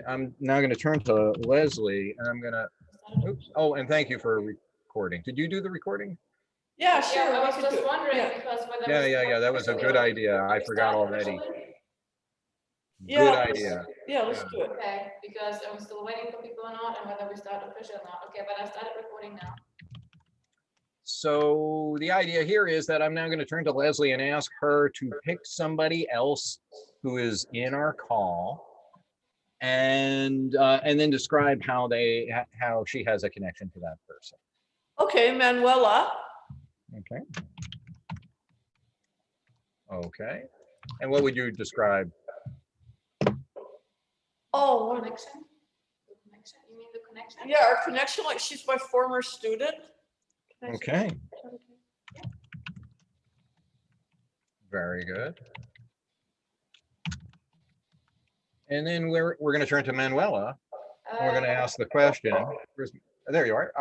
I'm now going to turn to Leslie, and I'm going to, oops. Oh, and thank you for recording. Did you do the recording? Yeah, sure. Yeah, I was just wondering because whether Yeah, that was a good idea. I forgot already. Good idea. Yeah, let's do it. Okay, because I'm still waiting for people or not, and whether we start official or not. Okay, but I started recording now. So the idea here is that I'm now going to turn to Leslie and ask her to pick somebody else who is in our call, and then describe how she has a connection to that person. Okay, Manuela. Okay. Okay. And what would you describe? Oh, Connection? The connection? You mean the connection? yeah, our connection, like she's my former student. Okay. Very good. And then we're going to turn to Manuela. We're going to ask the question. There you are.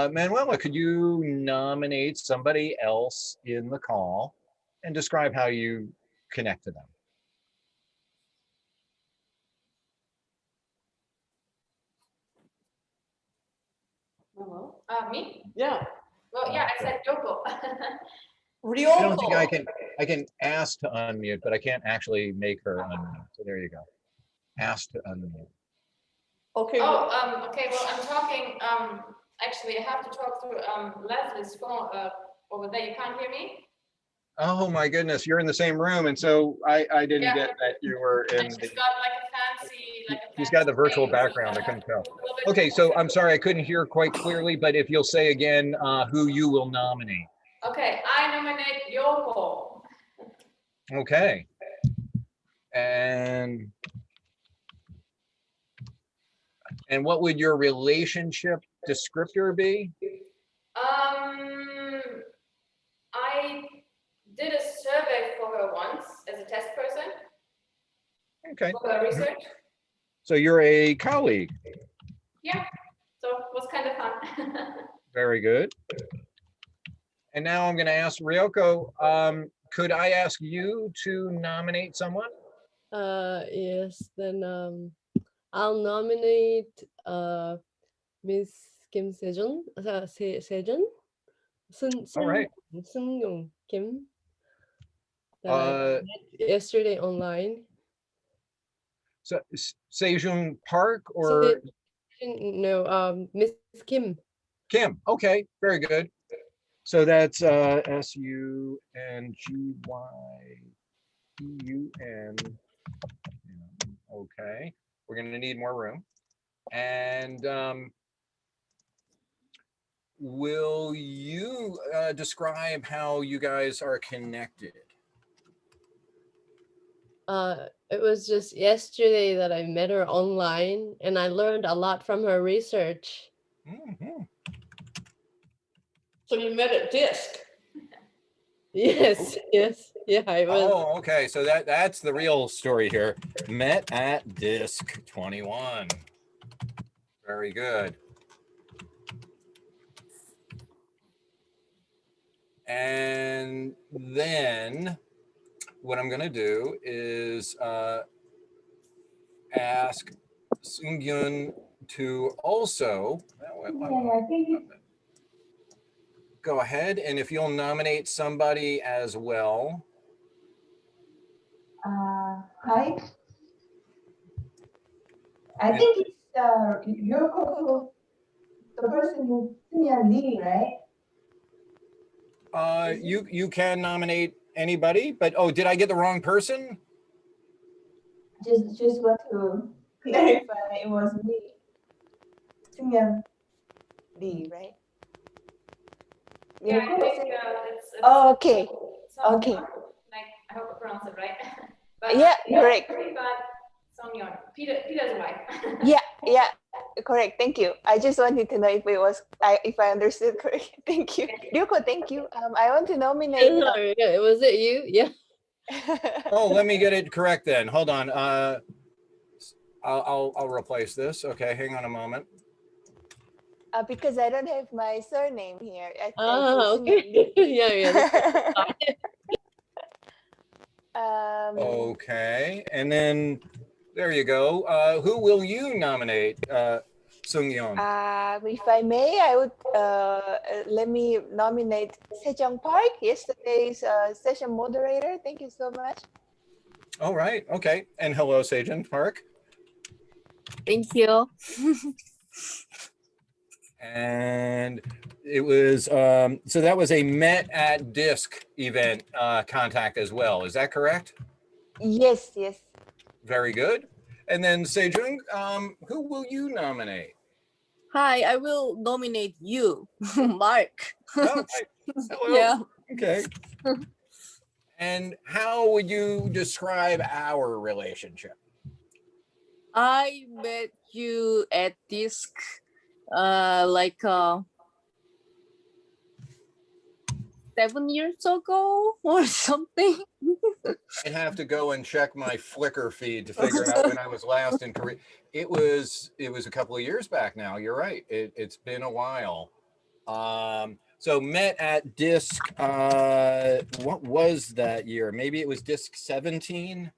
Manuela, could you nominate somebody else in the call and describe how you connect to them? Hello? Me? Yeah. Well, yeah, I said Yoko. Ryoko. I don't think I can ask to unmute, but I can't actually make her unmute. So there you go. Ask to unmute. Okay. Oh, okay. Well, I'm talking. Actually, I have to talk through Leslie's phone over there. You can't hear me? Oh my goodness, you're in the same room, and so I didn't get that you were in. She's got like a fancy, She's got the virtual background. I couldn't tell. Okay, so I'm sorry I couldn't hear quite clearly, but if you'll say again who you will nominate. Okay, I nominate Yoko. Okay. And what would your relationship descriptor be? I did a survey for her once as a test person. Okay. For her research. So you're a colleague. Yeah. So it was kind of fun. Very good. And now I'm going to ask Ryoko, could I ask you to nominate someone? Yes, then I'll nominate Miss Kim Sejun. Sejun? All right. Sun Kim. That I met yesterday online. So Sejun Park or? No, Miss Kim. Kim. Okay, very good. So that's SUNGYPUN. Okay, we're going to need more room. And will you describe how you guys are connected? It was just yesterday that I met her online, and I learned a lot from her research. Mm-hmm. So you met at DISC? Yes, yes, yeah, I was. Oh, okay. So that's the real story here. Met at DISC 21. Very good. And then what I'm going to do is ask Sungyun to also go ahead, and if you'll nominate somebody as well. Hi. I think it's Yoko, the person who Lee, right? You can nominate anybody, but oh, did I get the wrong person? Just want to clarify, it was me. Sunyan Lee, right? Yeah, I think it's oh, okay. Okay. Like, I hope I pronounced it right. But, yeah, correct. Sonyeon. Peter's wife. yeah, correct. Thank you. I just wanted to know if it was if I understood correct. Thank you, Ryoko. Thank you. I want to nominate. Yeah, was it you? Yeah. Oh, let me get it correct then. Hold on. I'll replace this. Okay, hang on a moment. Because I don't have my surname here. Okay. yeah. Okay, and then There you go. Who will you nominate, Sung-yeon? If I may, I would let me nominate Sejong Park, yesterday's session moderator. Thank you so much. All right. Okay. And hello, Sejong Park. Thank you. And it was, so that was a Met at Disc event contact as well. Is that correct? Yes, yes. Very good. And then Sejong, who will you nominate? Hi, I will nominate you, Mark. Oh, hi. Hello. Yeah. Okay. And how would you describe our relationship? I met you at Disc like 7 years ago or something. I'd have to go and check my Flickr feed to figure out when I was last in Korea. It was a couple of years back now. You're right. It's been a while. So met at Disc, what was that year? Maybe it was Disc 17.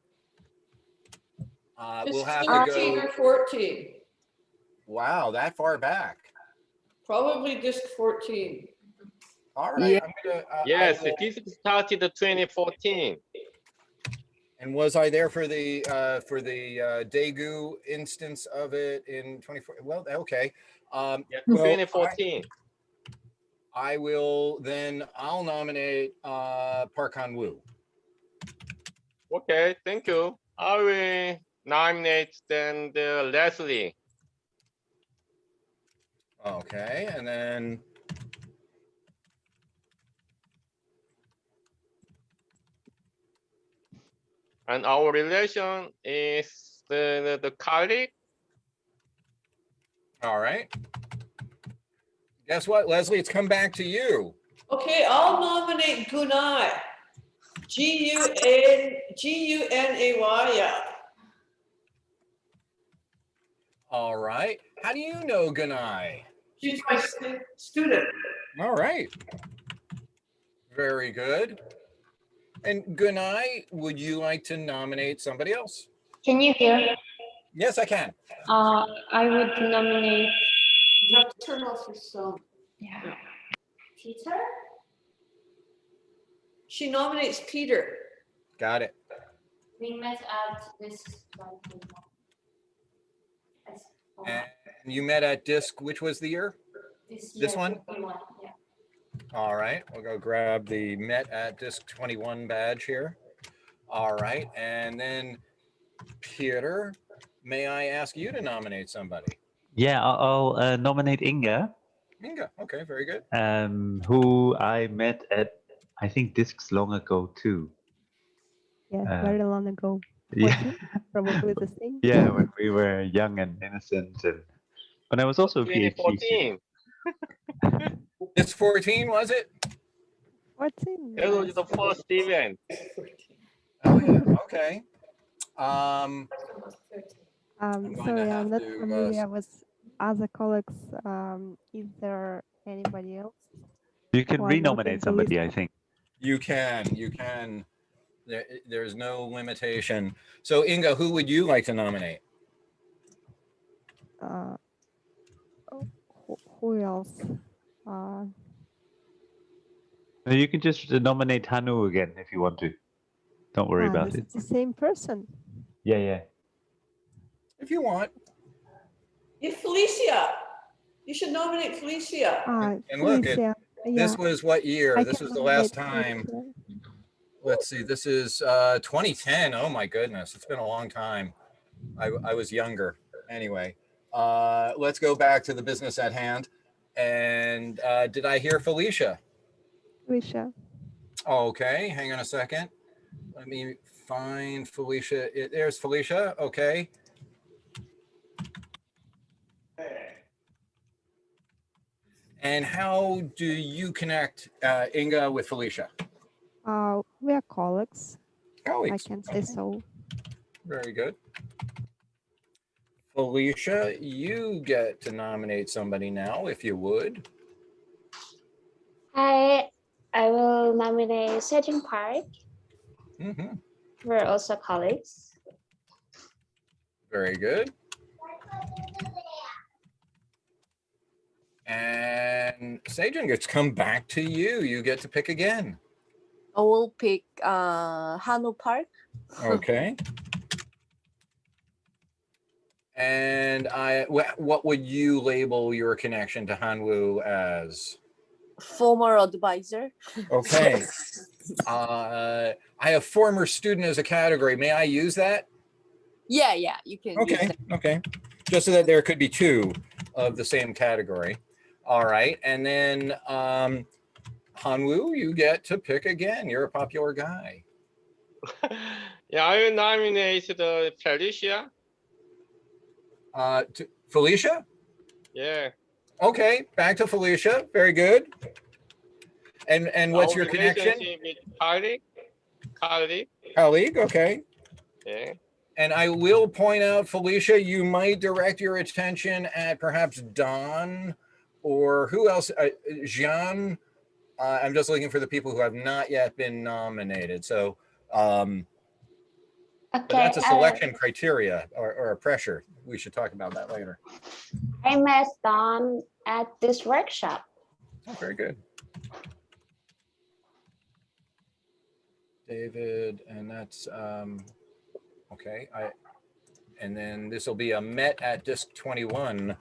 We'll have to 13 go. or 14, Wow, that far back. probably disc 14. All right. Yeah. I'm gonna, Yes, I will- this started 2014. And was I there for the Daegu instance of it in 24? Well, okay. Yeah, Well, 2014. I will then. I'll nominate Park Han-woo. Okay, thank you. I will nominate then Leslie. Okay, and then And our relation is the colleague. all right. Guess what, Leslie? It's come back to you. Okay, I'll nominate Gunai. G-U-N-A-Y, yeah. All right. How do you know Ganai? She's my student. All right. Very good. And Gunai, would you like to nominate somebody else? Can you hear? Yes, I can. I would nominate. You have to turn off your sound. Yeah. Peter? She nominates Peter. Got it. We met at this. And you met at Disc, which was the year? This one? Yeah. All right. We'll go grab the Met at Disc 21 badge here. All right. And then Peter, may I ask you to nominate somebody? Yeah, I'll nominate Inga, Inga. Okay, very good. who I met at, I think, Discs long ago too. Yes, Uh, very long ago. Yeah, 14, probably the same. yeah, when we were young and innocent, and when I was also a PhD student. 2014. It's 14, was it? 14. That was the first event. Oh, yeah. Okay. I'm going to Sorry, have I'm not to, familiar with other colleagues. Is there anybody else? You can Why not renominate in the somebody, list? I think. You can. There's no limitation. So Inga, who would you like to nominate? Who else? No, you can just nominate Hanu again if you want to. Don't worry about this it. is the same person. Yeah, yeah. If you want. You Felicia. You should nominate Felicia. And look, Felicia. This was what year? I This can was the last nominate time. Felicia. Let's see. This is 2010. Oh my goodness. It's been a long time. I was younger. Anyway, let's go back to the business at hand. And did I hear Felicia? Felicia. Okay, hang on a second. Let me find Felicia. There's Felicia. Okay. And how do you connect Inga with Felicia? We are colleagues. Colleagues. I can say so. Very good. Felicia, you get to nominate somebody now, if you would. Hi, I will nominate Sejong Park. Mhm. We're also colleagues. Very good. And Sejong, it's come back to you. You get to pick again. I will pick Hanu Park. Okay. And what would you label your connection to Hanwoo as? Former advisor. Okay. I have former student as a category. May I use that? Yeah, you can use Okay, that. okay. Just so that there could be two of the same category. All right, and then Hanwoo, you get to pick again. You're a popular guy. Yeah, I will nominate the Felicia. Felicia? Yeah. Okay, back to Felicia. Very good. And what's your connection? Relationship with colleague. Colleague, okay. Yeah. And I will point out, Felicia, you might direct your attention at perhaps Don or who else? Jean. I'm just looking for the people who have not yet been nominated. So, but that's a selection criteria or a pressure. We should talk about that later. I met Don at this workshop. Oh, very good. David, and that's okay. And then this will be a met at Disc 21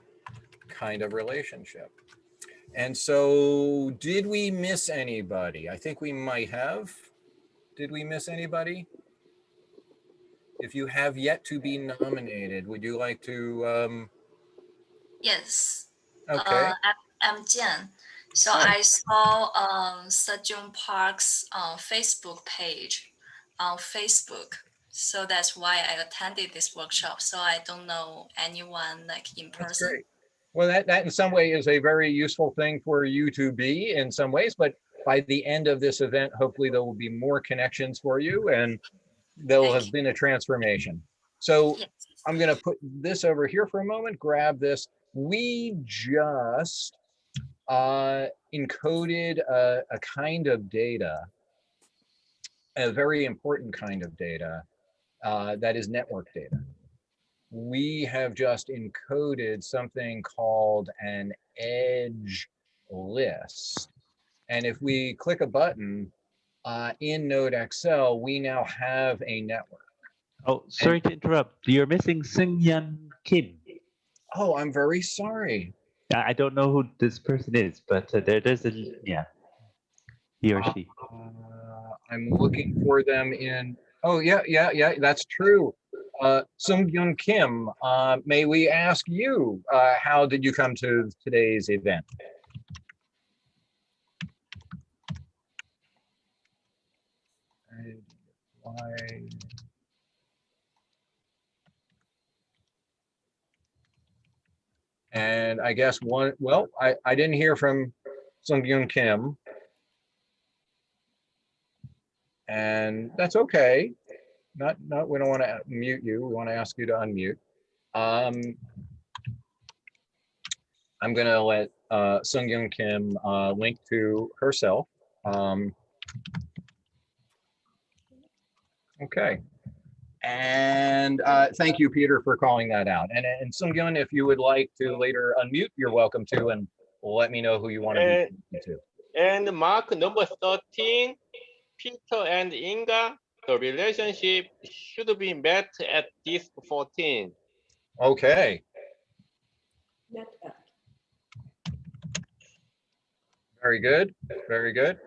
kind of relationship. And so, did we miss anybody? I think we might have. Did we miss anybody? If you have yet to be nominated, would you like to? Yes. Okay. I'm Jian. So Hi. I saw Sejong Park's Facebook page on Facebook. So that's why I attended this workshop. So I don't know anyone like in person. That's great. Well, that in some way is a very useful thing for you to be in some ways, but by the end of this event, hopefully there will be more connections for you and there'll have been a transformation. So Yes. I'm going to put this over here for a moment, grab this. We just encoded a kind of data, a very important kind of data that is network data. We have just encoded something called an edge list. And if we click a button in NodeXL, we now have a network. Oh, sorry to interrupt. You're missing Seung-Yan Kim. Oh, I'm very sorry. I don't know who this person is, but there's a, yeah, he or she. I'm looking for them in, oh, yeah, that's true. Seung-Yun Kim, may we ask you, how did you come to today's event? And I guess I didn't hear from Seung-Yun Kim. And that's okay. We don't want to mute you. We want to ask you to unmute. I'm going to let Seung-Yun Kim link to herself. Okay. And thank you, Peter, for calling that out. And Seung-Yun, if you would like to later unmute, you're welcome to, and let me know who you want to be to. And mark number 13, Peter and Inga, the relationship should be met at Disc 14. Okay. Very good. Very good.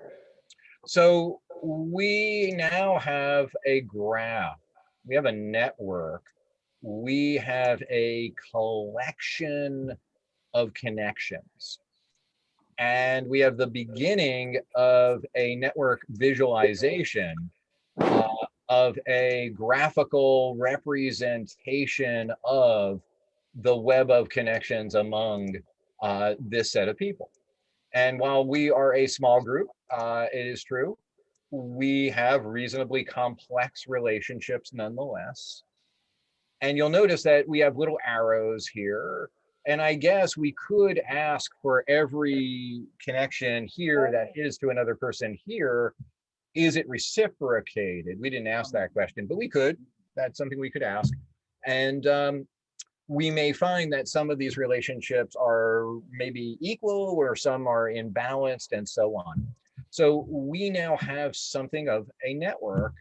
So we now have a graph. We have a network. We have a collection of connections. And we have the beginning of a network visualization of a graphical representation of the web of connections among this set of people. And while we are a small group, it is true, we have reasonably complex relationships nonetheless. And you'll notice that we have little arrows here. And I guess we could ask for every connection here that is to another person here, is it reciprocated? We didn't ask that question, but we could. That's something we could ask. And we may find that some of these relationships are maybe equal or some are imbalanced and so on. So we now have something of a network,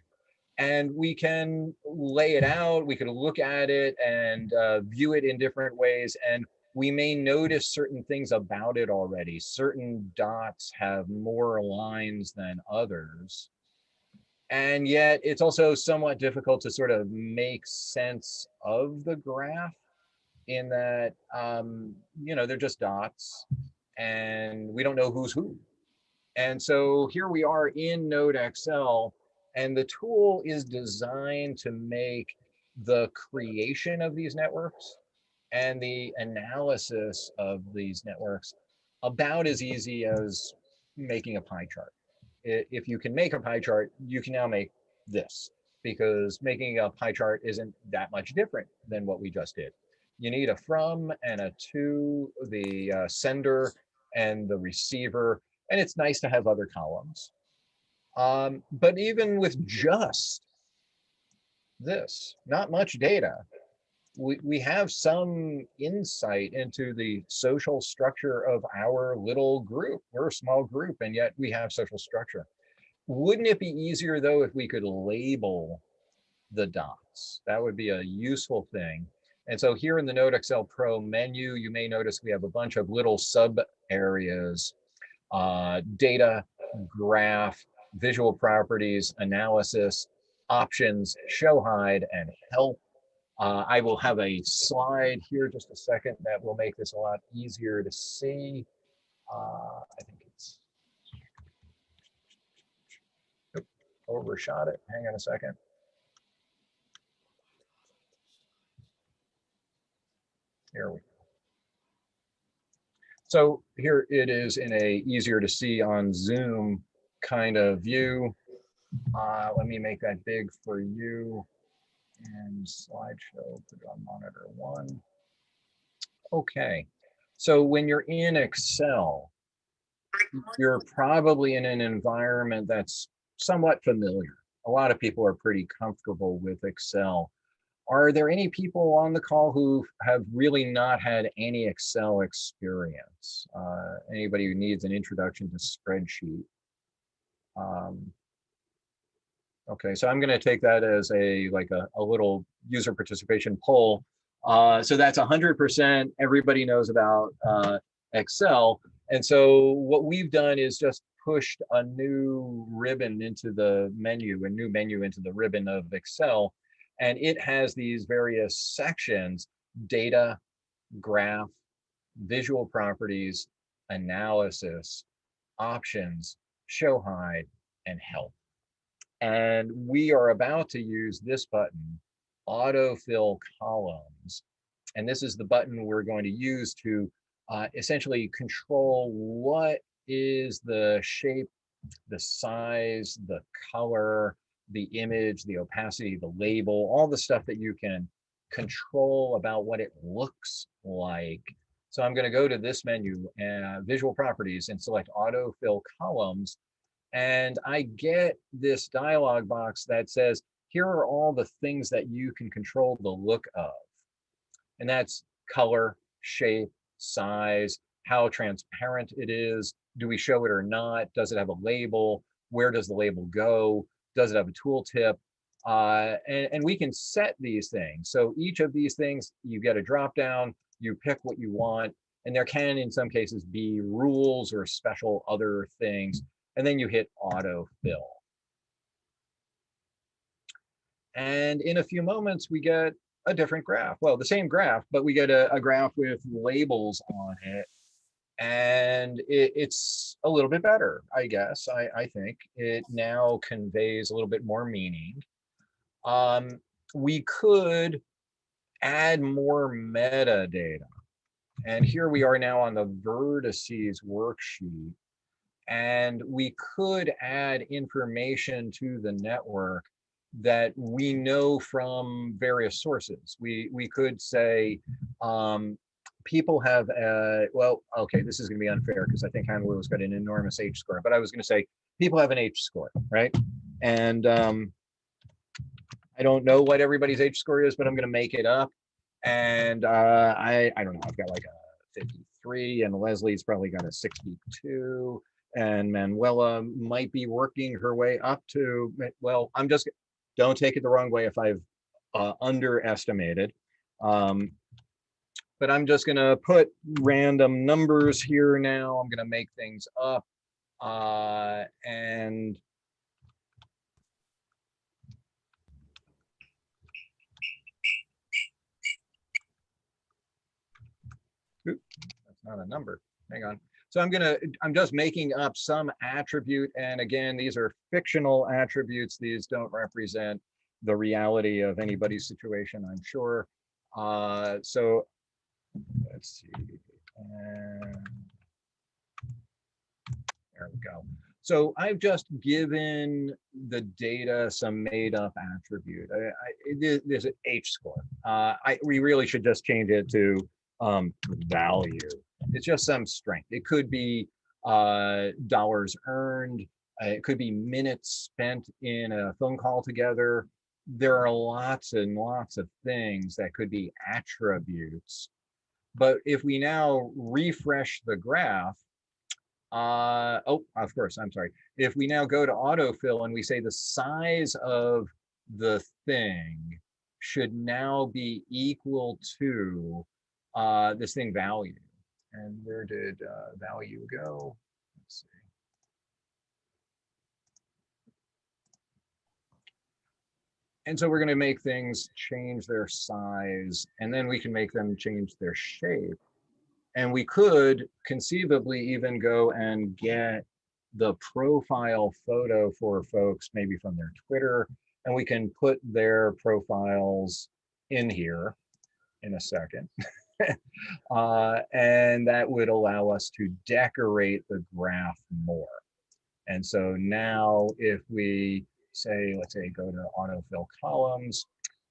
and we can lay it out, we can look at it and view it in different ways, and we may notice certain things about it already. Certain dots have more lines than others. And yet it's also somewhat difficult to sort of make sense of the graph in that, you know, they're just dots and we don't know who's who. And so here we are in NodeXL, and the tool is designed to make the creation of these networks and the analysis of these networks about as easy as making a pie chart. If you can make a pie chart, you can now make this, because making a pie chart isn't that much different than what we just did. You need a from and a to, the sender and the receiver, and it's nice to have other columns. But even with just this, not much data, we have some insight into the social structure of our little group. We're a small group, and yet we have social structure. Wouldn't it be easier, though, if we could label the dots? That would be a useful thing. And so here in the NodeXL Pro menu, you may notice we have a bunch of little sub areas: data, graph, visual properties, analysis, options, show hide, and help. I will have a slide here just a second that will make this a lot easier to see. I think it's, oops, overshot it. Hang on a second. Here we go. So here it is in a easier to see on Zoom kind of view. Let me make that big for you. And slideshow, put it on monitor 1. Okay, so when you're in Excel, you're probably in an environment that's somewhat familiar. A lot of people are pretty comfortable with Excel. Are there any people on the call who have really not had any Excel experience? Anybody who needs an introduction to spreadsheet? Okay, so I'm going to take that as a little user participation poll. So that's 100%. Everybody knows about Excel. And so what we've done is just pushed a new ribbon into the menu, a new menu into the ribbon of Excel. And it has these various sections: data, graph, visual properties, analysis, options, show hide, and help. And we are about to use this button, autofill columns. And this is the button we're going to use to essentially control what is the shape, the size, the color, the image, the opacity, the label, all the stuff that you can control about what it looks like. So I'm going to go to this menu, visual properties, and select autofill columns. And I get this dialog box that says, here are all the things that you can control the look of. And that's color, shape, size, how transparent it is. Do we show it or not? Does it have a label? Where does the label go? Does it have a tooltip? And we can set these things. So each of these things, you get a drop down, you pick what you want, and there can, in some cases, be rules or special other things. And then you hit autofill. And in a few moments, we get a different graph. Well, the same graph, but we get a graph with labels on it. And it's a little bit better, I guess. I think it now conveys a little bit more meaning. We could add more metadata. And here we are now on the vertices worksheet. And we could add information to the network that we know from various sources. We could say, people have, well, okay, this is going to be unfair because I think Honolulu's got an enormous H score, but I was going to say people have an H score, right? And I don't know what everybody's H-score is, but I'm gonna make it up. And I don't know, I've got like a 53 and Leslie's probably got a 62. And Manuela might be working her way up to, well, don't take it the wrong way if I've underestimated. But I'm just gonna put random numbers here now. I'm gonna make things up. And oops, that's not a number. Hang on. So I'm just making up some attribute. And again, these are fictional attributes. These don't represent the reality of anybody's situation, I'm sure. So let's see. And there we go. So I've just given the data some made up attribute. There's an H-score. We really should just change it to value. It's just some strength. It could be dollars earned. It could be minutes spent in a phone call together. There are lots and lots of things that could be attributes. But if we now refresh the graph, oh, of course, I'm sorry. If we now go to autofill and we say the size of the thing should now be equal to this thing value. And where did value go? Let's see. And so we're going to make things change their size, and then we can make them change their shape. And we could conceivably even go and get the profile photo for folks, maybe from their Twitter, and we can put their profiles in here in a second. And that would allow us to decorate the graph more. And so now if we say, let's say, go to autofill columns,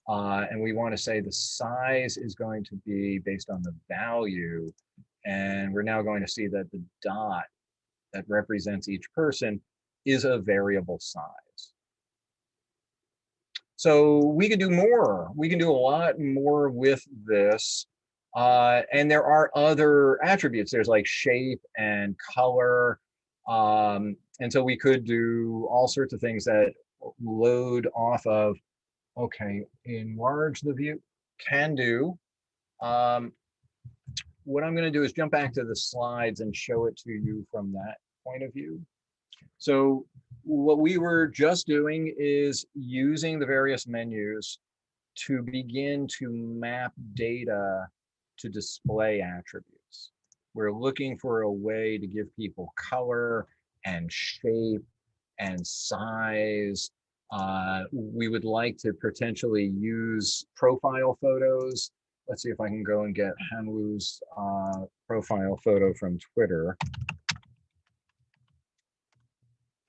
and we want to say the size is going to be based on the value, and we're now going to see that the dot that represents each person is a variable size. So we can do more. We can do a lot more with this. And there are other attributes. There's like shape and color. And so we could do all sorts of things that load off of, okay, enlarge the view, can do. What I'm going to do is jump back to the slides and show it to you from that point of view. So what we were just doing is using the various menus to begin to map data to display attributes. We're looking for a way to give people color and shape and size. We would like to potentially use profile photos. Let's see if I can go and get Hanwoo's profile photo from Twitter.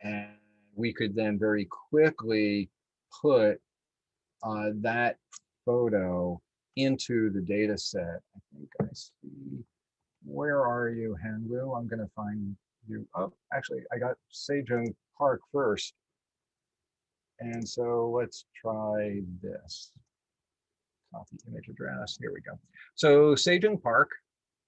And we could then very quickly put that photo into the data set. I think I see, where are you, Hanwoo? I'm gonna find you. Oh, actually, I got Sejong Park first. And so let's try this. Copy image address, here we go. So Sejong Park,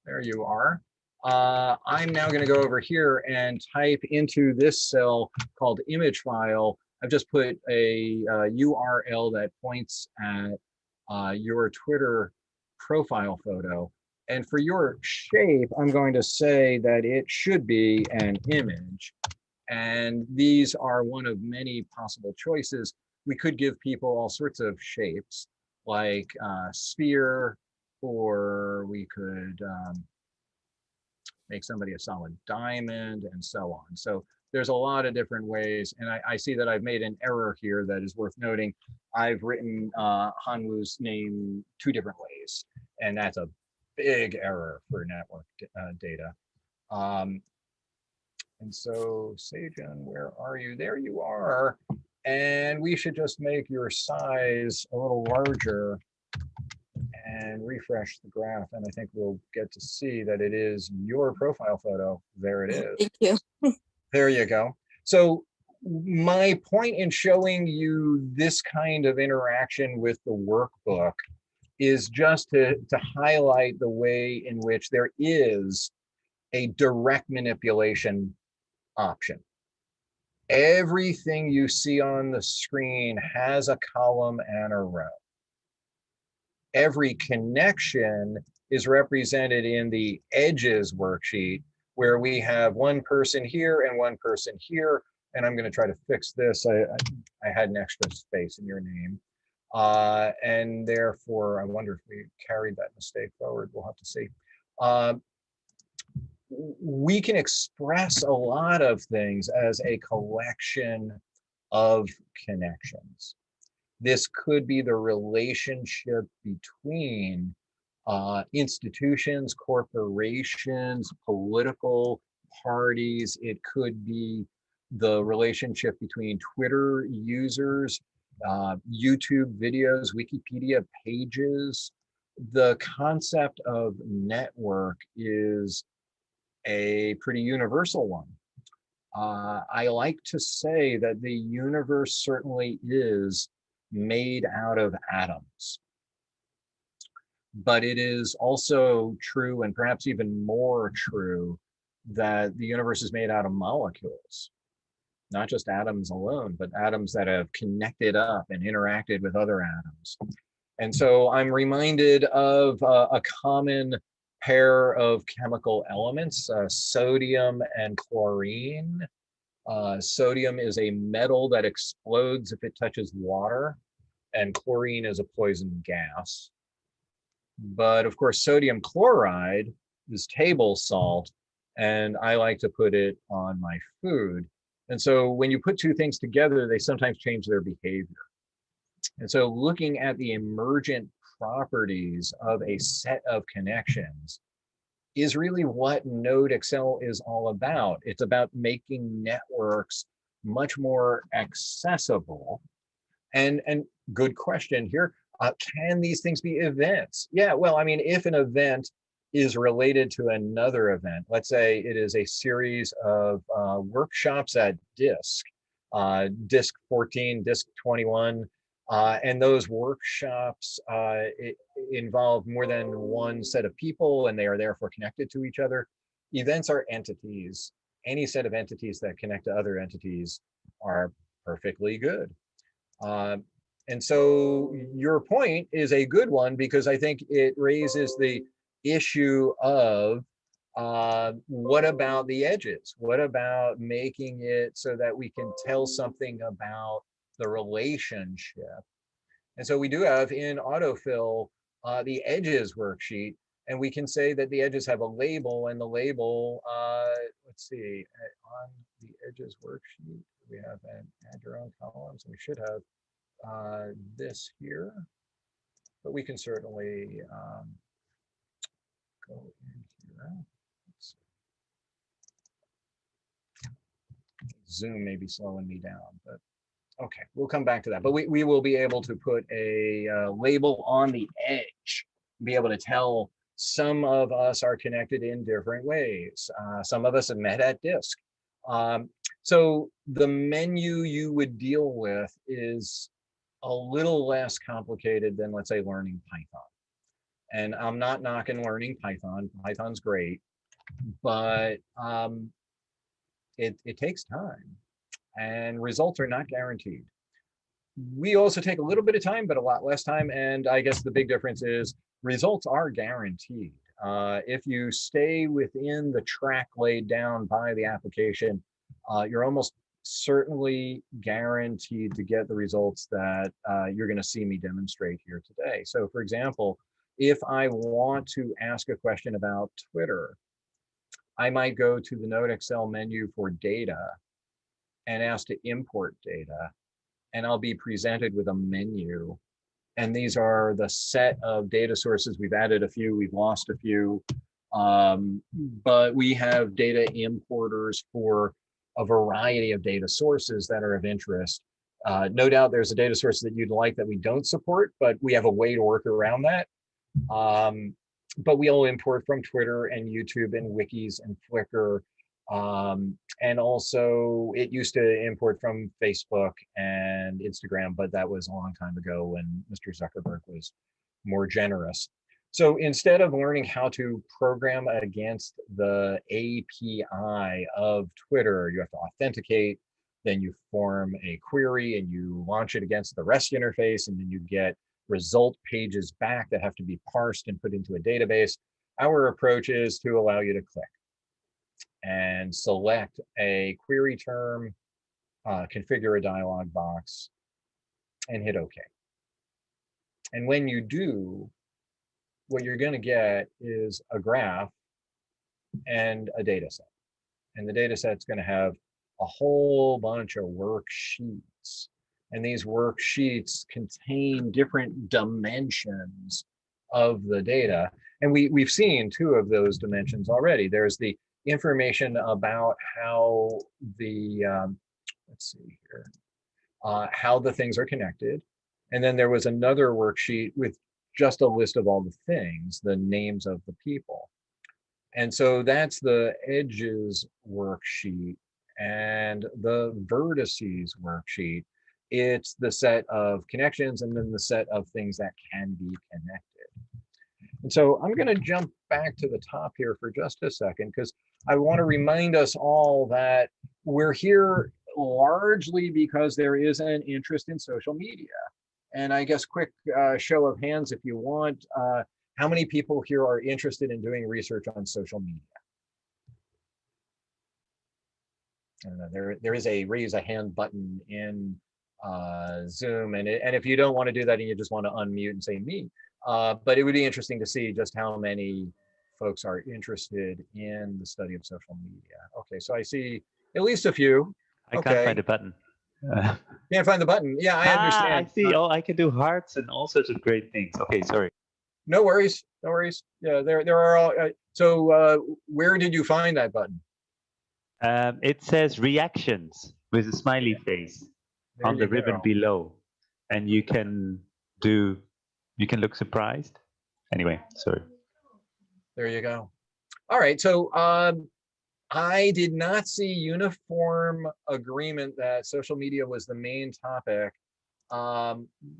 there you are. I'm now going to go over here and type into this cell called image file. I've just put a URL that points at your Twitter profile photo. And for your shape, I'm going to say that it should be an image. And these are one of many possible choices. We could give people all sorts of shapes, like sphere, or we could make somebody a solid diamond, and so on. So there's a lot of different ways. And I see that I've made an error here that is worth noting. I've written Hanwoo's name 2 different ways, and that's a big error for network data. And so Sejong, where are you? There you are. And we should just make your size a little larger and refresh the graph. And I think we'll get to see that it is your profile photo. There it is. Thank you. There you go. So my point in showing you this kind of interaction with the workbook is just to highlight the way in which there is a direct manipulation option. Everything you see on the screen has a column and a row. Every connection is represented in the edges worksheet, where we have one person here and one person here. And I'm going to try to fix this. I had an extra space in your name. And therefore, I wonder if we carried that mistake forward. We'll have to see. We can express a lot of things as a collection of connections. This could be the relationship between institutions, corporations, political parties. It could be the relationship between Twitter users, YouTube videos, Wikipedia pages. The concept of network is a pretty universal one. I like to say that the universe certainly is made out of atoms. But it is also true, and perhaps even more true, that the universe is made out of molecules. Not just atoms alone, but atoms that have connected up and interacted with other atoms. And so I'm reminded of a common pair of chemical elements, sodium and chlorine. Sodium is a metal that explodes if it touches water, and chlorine is a poison gas. But of course, sodium chloride is table salt, and I like to put it on my food. And so when you put two things together, they sometimes change their behavior. And so looking at the emergent properties of a set of connections is really what NodeXL is all about. It's about making networks much more accessible. And good question here, can these things be events? Yeah, well, I mean, if an event is related to another event, let's say it is a series of workshops at DISC, DISC 14, DISC 21, and those workshops involve more than one set of people, and they are therefore connected to each other. Events are entities. Any set of entities that connect to other entities are perfectly good. And so your point is a good one, because I think it raises the issue of what about the edges? What about making it so that we can tell something about the relationship? And so we do have in autofill the edges worksheet, and we can say that the edges have a label, and the label, let's see, on the edges worksheet, we have an add your own columns, and we should have this here, but we can certainly go in here. Zoom may be slowing me down, but okay, we'll come back to that. But we will be able to put a label on the edge, be able to tell some of us are connected in different ways. Some of us have met at DISC. So the menu you would deal with is a little less complicated than, let's say, learning Python. And I'm not knocking learning Python. Python's great, but it takes time, and results are not guaranteed. We also take a little bit of time, but a lot less time. And I guess the big difference is results are guaranteed. If you stay within the track laid down by the application, you're almost certainly guaranteed to get the results that you're going to see me demonstrate here today. So for example, if I want to ask a question about Twitter, I might go to the NodeXL menu for data and ask to import data, and I'll be presented with a menu. And these are the set of data sources. We've added a few, we've lost a few, but we have data importers for a variety of data sources that are of interest. No doubt there's a data source that you'd like that we don't support, but we have a way to work around that. But we'll import from Twitter and YouTube and wikis and Flickr. And also it used to import from Facebook and Instagram, but that was a long time ago when Mr. Zuckerberg was more generous. So instead of learning how to program against the API of Twitter, you have to authenticate, then you form a query and you launch it against the REST interface, and then you get result pages back that have to be parsed and put into a database. Our approach is to allow you to click and select a query term, configure a dialog box, and hit OK. And when you do, what you're going to get is a graph and a data set. And the data set's going to have a whole bunch of worksheets. And these worksheets contain different dimensions of the data. And we've seen two of those dimensions already. There's the information about how the, let's see here, how the things are connected. And then there was another worksheet with just a list of all the things, the names of the people. And so that's the edges worksheet. And the vertices worksheet, it's the set of connections and then the set of things that can be connected. And so I'm going to jump back to the top here for just a second, because I want to remind us all that we're here largely because there is an interest in social media. And I guess quick show of hands if you want, how many people here are interested in doing research on social media? There is a raise a hand button in Zoom, and if you don't want to do that and you just want to unmute and say me, but it would be interesting to see just how many folks are interested in the study of social media. Okay, so I see at least a few. I can't find a button. Can't find the button. Yeah, I understand. I see. Oh, I can do hearts and all sorts of great things. Okay, sorry. No worries. No worries. Yeah, there are all. So where did you find that button? It says reactions with a smiley face on the ribbon below, and you can look surprised. Anyway, sorry. There you go. All right. So I did not see uniform agreement that social media was the main topic.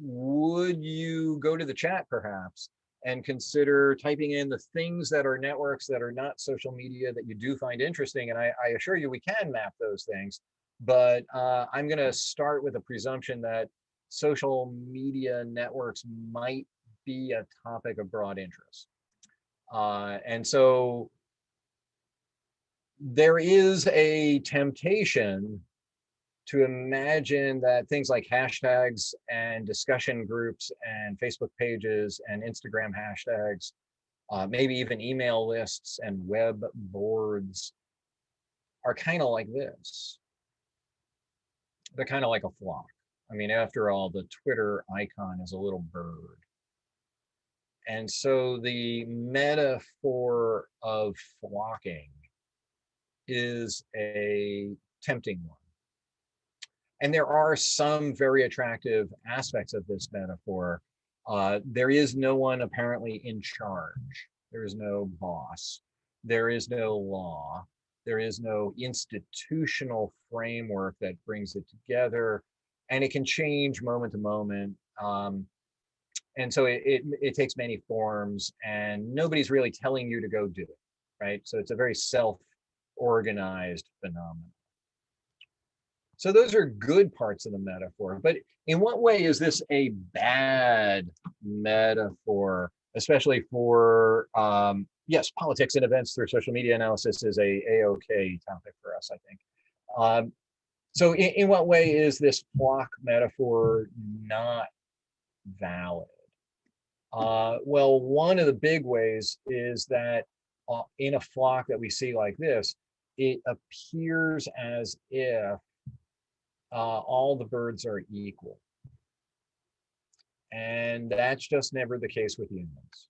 Would you go to the chat perhaps and consider typing in the things that are networks that are not social media that you do find interesting? And I assure you we can map those things, but I'm going to start with a presumption that social media networks might be a topic of broad interest. And so there is a temptation to imagine that things like hashtags and discussion groups and Facebook pages and Instagram hashtags, maybe even email lists and web boards are kind of like this. They're kind of like a flock. I mean, after all, the Twitter icon is a little bird. And so the metaphor of flocking is a tempting one. And there are some very attractive aspects of this metaphor. There is no one apparently in charge. There is no boss. There is no law. There is no institutional framework that brings it together. And it can change moment to moment. And so it takes many forms, and nobody's really telling you to go do it, right? So it's a very self-organized phenomenon. So those are good parts of the metaphor, but in what way is this a bad metaphor, especially for, yes, politics and events through social media analysis is a okay topic for us, I think. So in what way is this flock metaphor not valid? Well, one of the big ways is that in a flock that we see like this, it appears as if all the birds are equal. And that's just never the case with humans.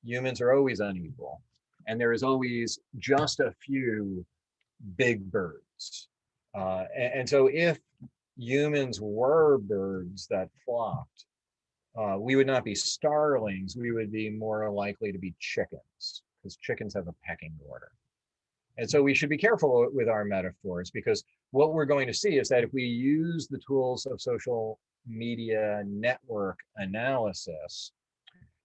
Humans are always unequal, and there is always just a few big birds. And so if humans were birds that flocked, we would not be starlings, we would be more likely to be chickens, because chickens have a pecking order. And so we should be careful with our metaphors, because what we're going to see is that if we use the tools of social media network analysis,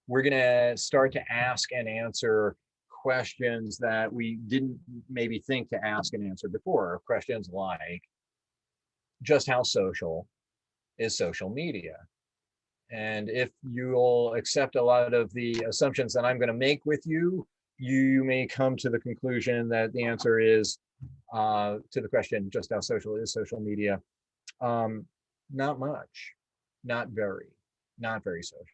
we're going to start to ask and answer questions that we didn't maybe think to ask and answer before. Questions like, just how social is social media? And if you'll accept a lot of the assumptions that I'm going to make with you, you may come to the conclusion that the answer is to the question, just how social is social media? Not much, not very social.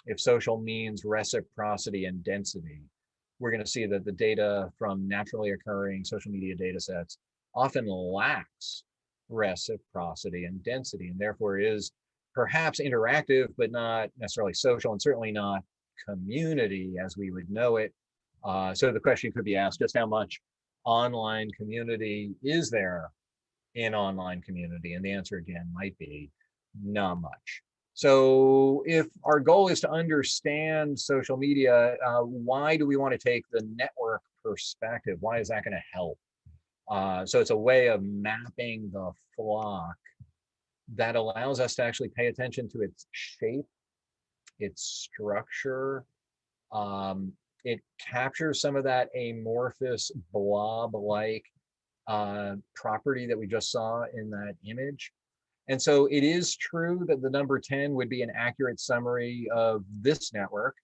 If social means reciprocity and density, we're going to see that the data from naturally occurring social media data sets often lacks reciprocity and density, and therefore is perhaps interactive, but not necessarily social, and certainly not community as we would know it. So the question could be asked, just how much online community is there in online community? And the answer again might be not much. So if our goal is to understand social media, why do we want to take the network perspective? Why is that going to help? So it's a way of mapping the flock that allows us to actually pay attention to its shape, its structure. It captures some of that amorphous blob-like property that we just saw in that image. And so it is true that the number 10 would be an accurate summary of this network,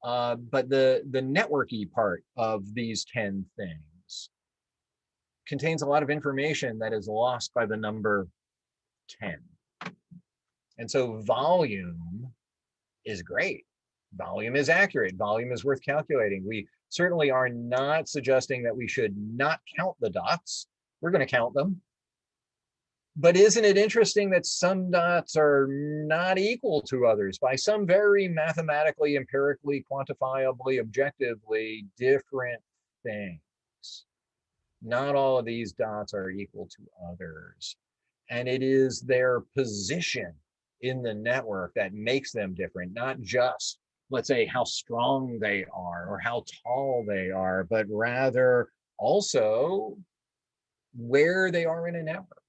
but the networky part of these 10 things contains a lot of information that is lost by the number 10. And so volume is great. Volume is accurate. Volume is worth calculating. We certainly are not suggesting that we should not count the dots. We're going to count them. But isn't it interesting that some dots are not equal to others by some very mathematically, empirically, quantifiably, objectively different things? Not all of these dots are equal to others. And it is their position in the network that makes them different, not just, let's say, how strong they are or how tall they are, but rather also where they are in a network.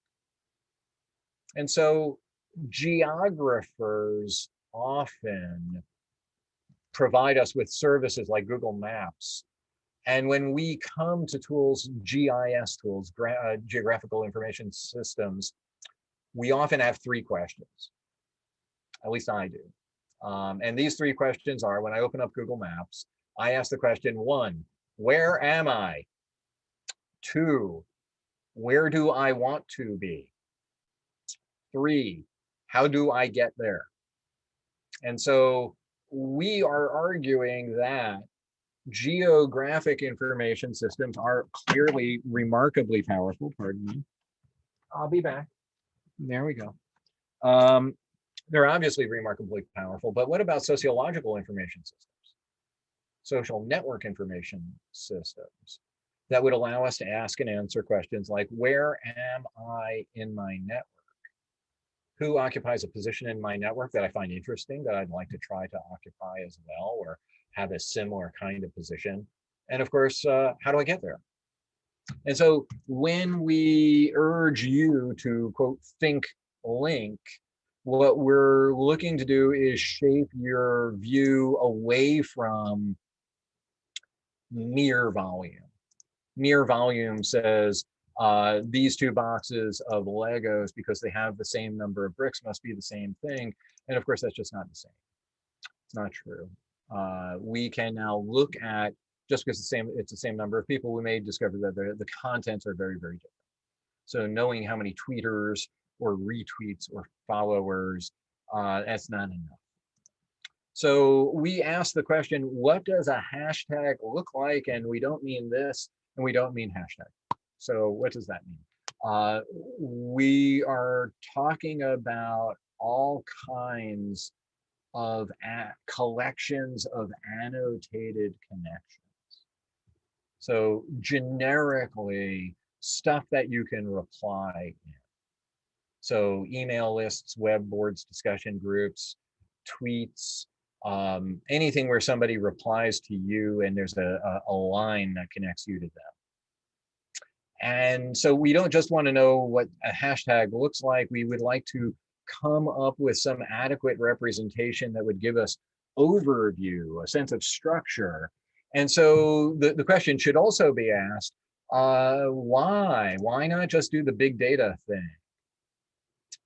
And so geographers often provide us with services like Google Maps. And when we come to tools, GIS tools, geographical information systems, we often have 3 questions. At least I do. And these 3 questions are, when I open up Google Maps, I ask the question, 1, where am I? 2, where do I want to be? 3, how do I get there? And so we are arguing that geographic information systems are clearly remarkably powerful. Pardon me. I'll be back. There we go. They're obviously remarkably powerful, but what about sociological information systems? Social network information systems that would allow us to ask and answer questions like, where am I in my network? Who occupies a position in my network that I find interesting, that I'd like to try to occupy as well, or have a similar kind of position? And of course, how do I get there? And so when we urge you to, quote, think link, what we're looking to do is shape your view away from mere volume. Mere volume says, these 2 boxes of Legos, because they have the same number of bricks, must be the same thing. And of course, that's just not the same. It's not true. We can now look at, just because it's the same number of people, we may discover that the contents are very, very different. So knowing how many tweeters or retweets or followers, that's not enough. So we ask the question, what does a hashtag look like? And we don't mean this, and we don't mean hashtag. So what does that mean? We are talking about all kinds of collections of annotated connections. So generically, stuff that you can reply in. So email lists, web boards, discussion groups, tweets, anything where somebody replies to you and there's a line that connects you to them. And so we don't just want to know what a hashtag looks like. We would like to come up with some adequate representation that would give us overview, a sense of structure. And so the question should also be asked, why? Why not just do the big data thing?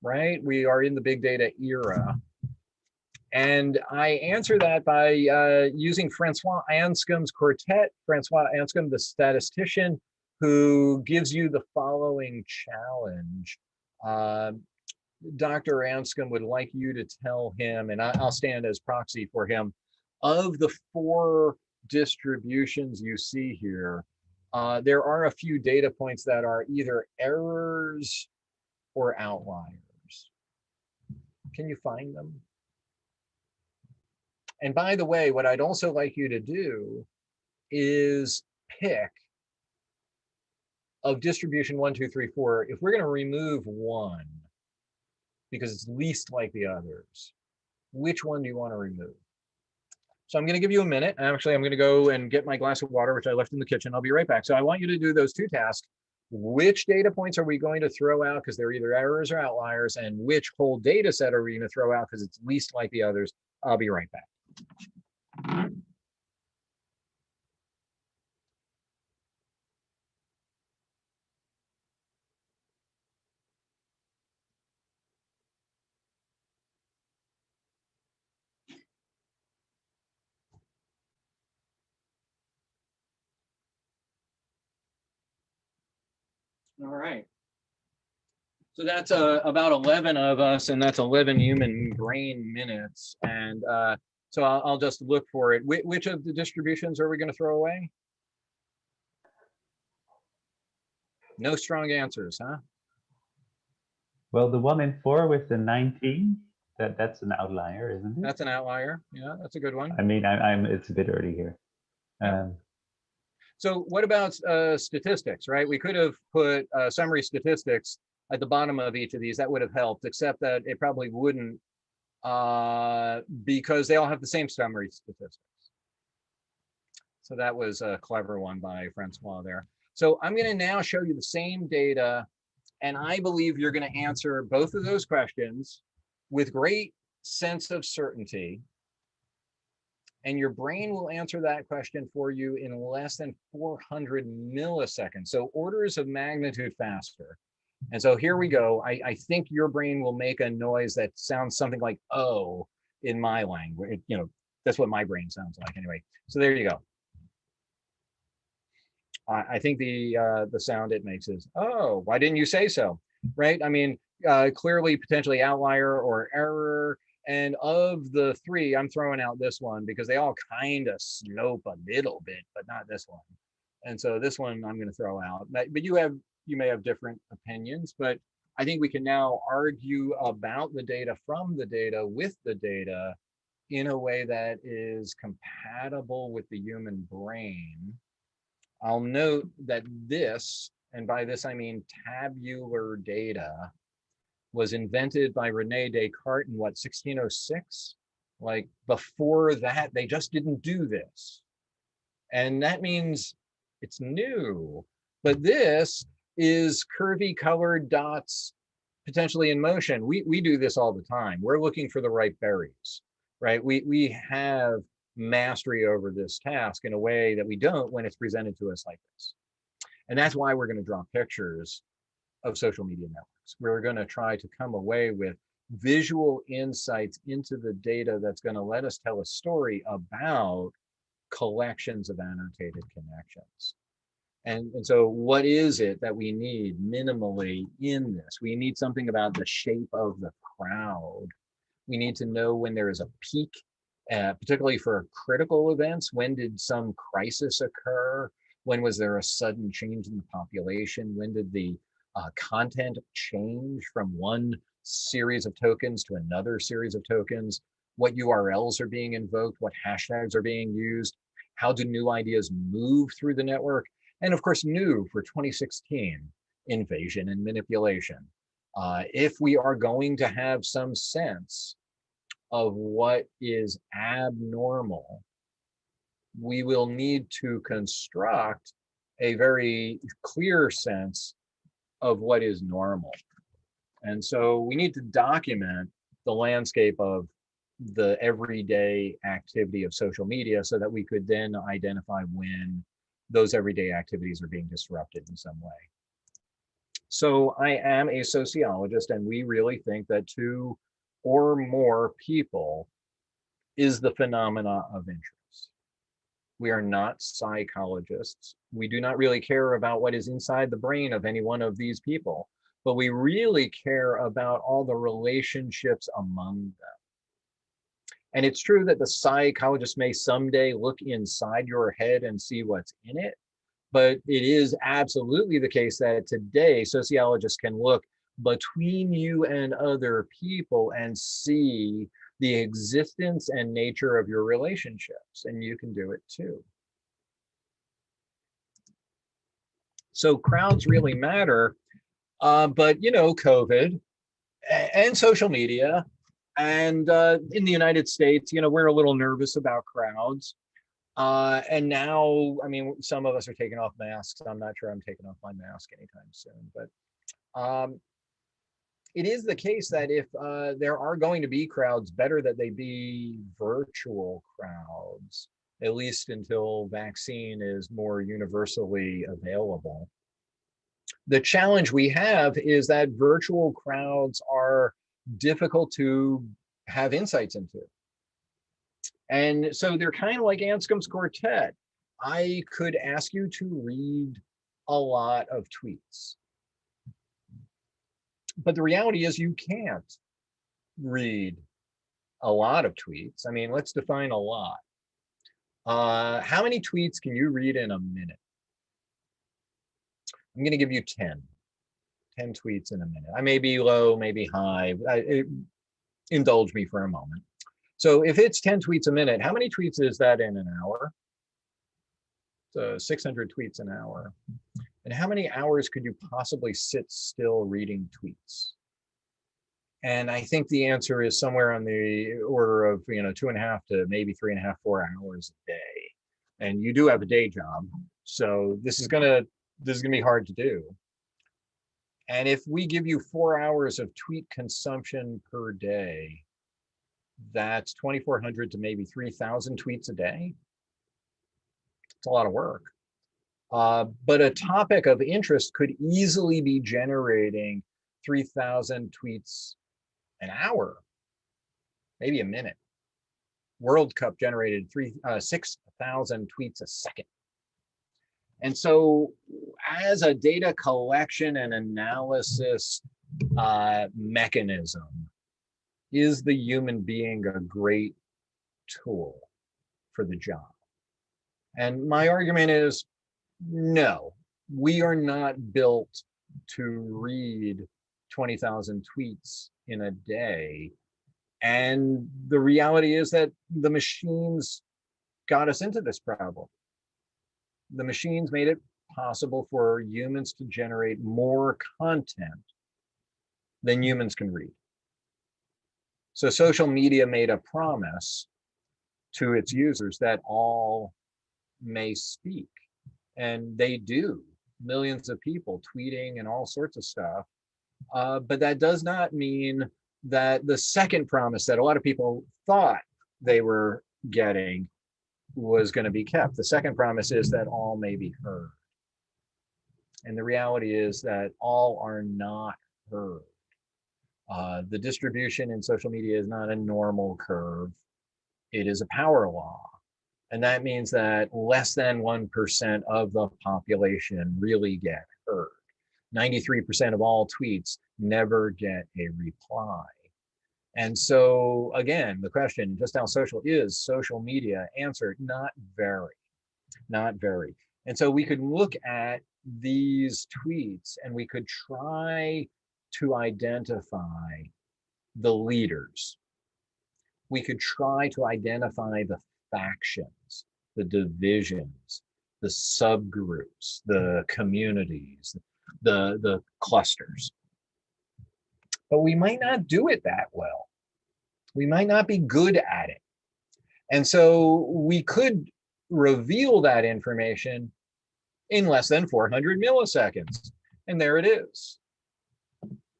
Right? We are in the big data era. And I answer that by using Francois Anscombe's quartet. Francois Anscombe, the statistician, who gives you the following challenge. Dr. Anscombe would like you to tell him, and I'll stand as proxy for him, of the 4 distributions you see here, there are a few data points that are either errors or outliers. Can you find them? And by the way, what I'd also like you to do is pick, of distribution 1, 2, 3, 4, if we're going to remove one because it's least like the others, which one do you want to remove? So I'm going to give you a minute. Actually, I'm going to go and get my glass of water, which I left in the kitchen. I'll be right back. So I want you to do those 2 tasks. Which data points are we going to throw out because they're either errors or outliers, and which whole data set are we going to throw out because it's least like the others? I'll be right back. All right. So that's about 11 of us, and that's 11 human brain minutes. And so I'll just look for it. Which of the distributions are we going to throw away? No strong answers, huh? Well, the 1 in 4 with the 19, that's an outlier, isn't it? That's an outlier. Yeah, that's a good one. I mean, it's a bit early here. So what about statistics, right? We could have put summary statistics at the bottom of each of these. That would have helped, except that it probably wouldn't because they all have the same summary statistics. So that was a clever one by Francois there. So I'm going to now show you the same data, and I believe you're going to answer both of those questions with great sense of certainty. And your brain will answer that question for you in less than 400 milliseconds. So orders of magnitude faster. And so here we go. I think your brain will make a noise that sounds something like, oh, in my language. You know, that's what my brain sounds like anyway. So there you go. I think the sound it makes is, oh, why didn't you say so? Right? I mean, clearly potentially outlier or error. And of the 3, I'm throwing out this one because they all kind of slope a little bit, but not this one. And so this one I'm going to throw out. But you may have different opinions, but I think we can now argue about the data from the data with the data in a way that is compatible with the human brain. I'll note that this, and by this I mean tabular data, was invented by Rene Descartes in what, 1606? Like before that, they just didn't do this. And that means it's new. But this is curvy colored dots potentially in motion. We do this all the time. We're looking for the right berries, right? We have mastery over this task in a way that we don't when it's presented to us like this. And that's why we're going to draw pictures of social media networks. We're going to try to come away with visual insights into the data that's going to let us tell a story about collections of annotated connections. And so what is it that we need minimally in this? We need something about the shape of the crowd. We need to know when there is a peak, particularly for critical events. When did some crisis occur? When was there a sudden change in the population? When did the content change from one series of tokens to another series of tokens? What URLs are being invoked? What hashtags are being used? How do new ideas move through the network? And of course, new for 2016, invasion and manipulation. If we are going to have some sense of what is abnormal, we will need to construct a very clear sense of what is normal. And so we need to document the landscape of the everyday activity of social media so that we could then identify when those everyday activities are being disrupted in some way. So I am a sociologist, and we really think that 2 or more people is the phenomena of interest. We are not psychologists. We do not really care about what is inside the brain of any one of these people, but we really care about all the relationships among them. And it's true that the psychologist may someday look inside your head and see what's in it, but it is absolutely the case that today sociologists can look between you and other people and see the existence and nature of your relationships, and you can do it too. So crowds really matter, but you know, COVID and social media, and in the United States, you know, we're a little nervous about crowds. And now, I mean, some of us are taking off masks. I'm not sure I'm taking off my mask anytime soon, but it is the case that if there are going to be crowds, better that they be virtual crowds, at least until vaccine is more universally available. The challenge we have is that virtual crowds are difficult to have insights into. And so they're kind of like Anscombe's quartet. I could ask you to read a lot of tweets. But the reality is you can't read a lot of tweets. I mean, let's define a lot. How many tweets can you read in a minute? I'm going to give you 10 tweets in a minute. I may be low, maybe high. Indulge me for a moment. So if it's 10 tweets a minute, how many tweets is that in an hour? So 600 tweets an hour. And how many hours could you possibly sit still reading tweets? And I think the answer is somewhere on the order of, you know, 2.5 to maybe 3.5, 4 hours a day. And you do have a day job, so this is gonna be hard to do. And if we give you 4 hours of tweet consumption per day, that's 2,400 to maybe 3,000 tweets a day. It's a lot of work. But a topic of interest could easily be generating 3,000 tweets an hour, maybe a minute. World Cup generated 6,000 tweets a second. And so as a data collection and analysis mechanism, is the human being a great tool for the job? And my argument is no, we are not built to read 20,000 tweets in a day. And the reality is that the machines got us into this problem. The machines made it possible for humans to generate more content than humans can read. So social media made a promise to its users that all may speak, and they do. Millions of people tweeting and all sorts of stuff. But that does not mean that the second promise that a lot of people thought they were getting was going to be kept. The second promise is that all may be heard. And the reality is that all are not heard. The distribution in social media is not a normal curve. It is a power law. And that means that less than 1% of the population really get heard. 93% of all tweets never get a reply. And so again, the question, just how social is social media? Answer, not very, not very. And so we could look at these tweets and we could try to identify the leaders. We could try to identify the factions, the divisions, the subgroups, the communities, the clusters. But we might not do it that well. We might not be good at it. And so we could reveal that information in less than 400 milliseconds. And there it is.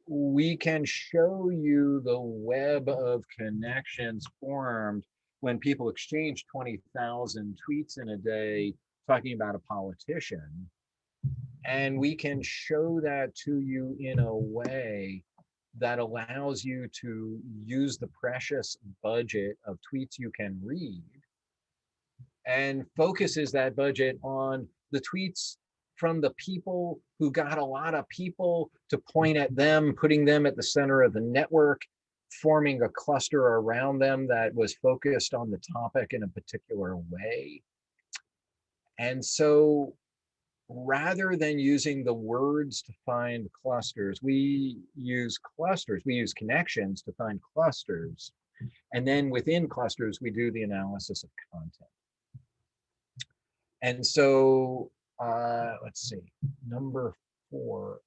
We can show you the web of connections formed when people exchange 20,000 tweets in a day talking about a politician. And we can show that to you in a way that allows you to use the precious budget of tweets you can read and focuses that budget on the tweets from the people who got a lot of people to point at them, putting them at the center of the network, forming a cluster around them that was focused on the topic in a particular way. And so rather than using the words to find clusters, we use clusters, we use connections to find clusters. And then within clusters, we do the analysis of content. And so, let's see, number 4.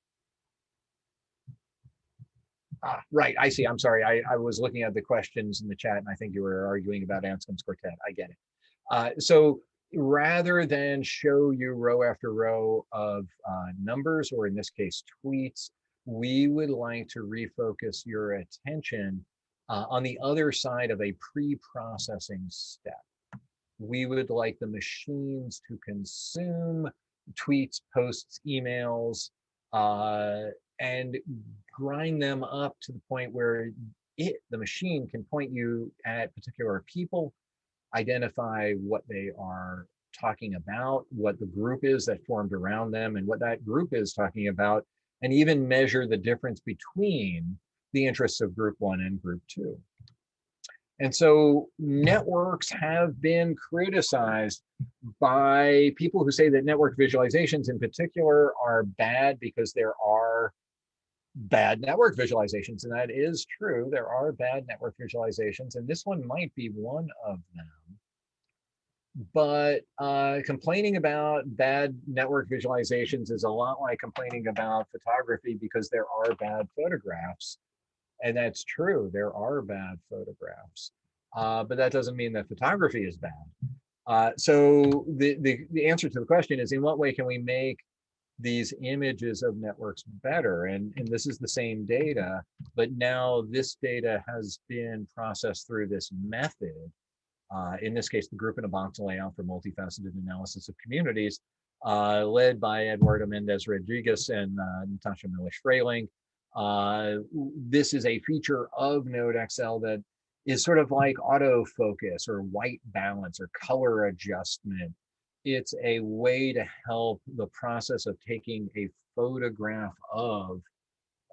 Right, I see, I'm sorry. I was looking at the questions in the chat and I think you were arguing about Anscombe's quartet, I get it. So rather than show you row after row of numbers, or in this case, tweets, we would like to refocus your attention on the other side of a pre-processing step. We would like the machines to consume tweets, posts, emails, and grind them up to the point where the machine can point you at particular people, identify what they are talking about, what the group is that formed around them, and what that group is talking about, and even measure the difference between the interests of group 1 and group 2. And so networks have been criticized by people who say that network visualizations in particular are bad because there are bad network visualizations. And that is true. There are bad network visualizations, and this one might be one of them. But complaining about bad network visualizations is a lot like complaining about photography because there are bad photographs. And that's true, there are bad photographs, but that doesn't mean that photography is bad. So the answer to the question is, in what way can we make these images of networks better? And this is the same data, but now this data has been processed through this method. In this case, the group in a box layout for multifaceted analysis of communities, led by Eduardo Mendez Rodriguez and Natasha Miller-Frayling. This is a feature of NodeXL that is sort of like autofocus or white balance or color adjustment. It's a way to help the process of taking a photograph of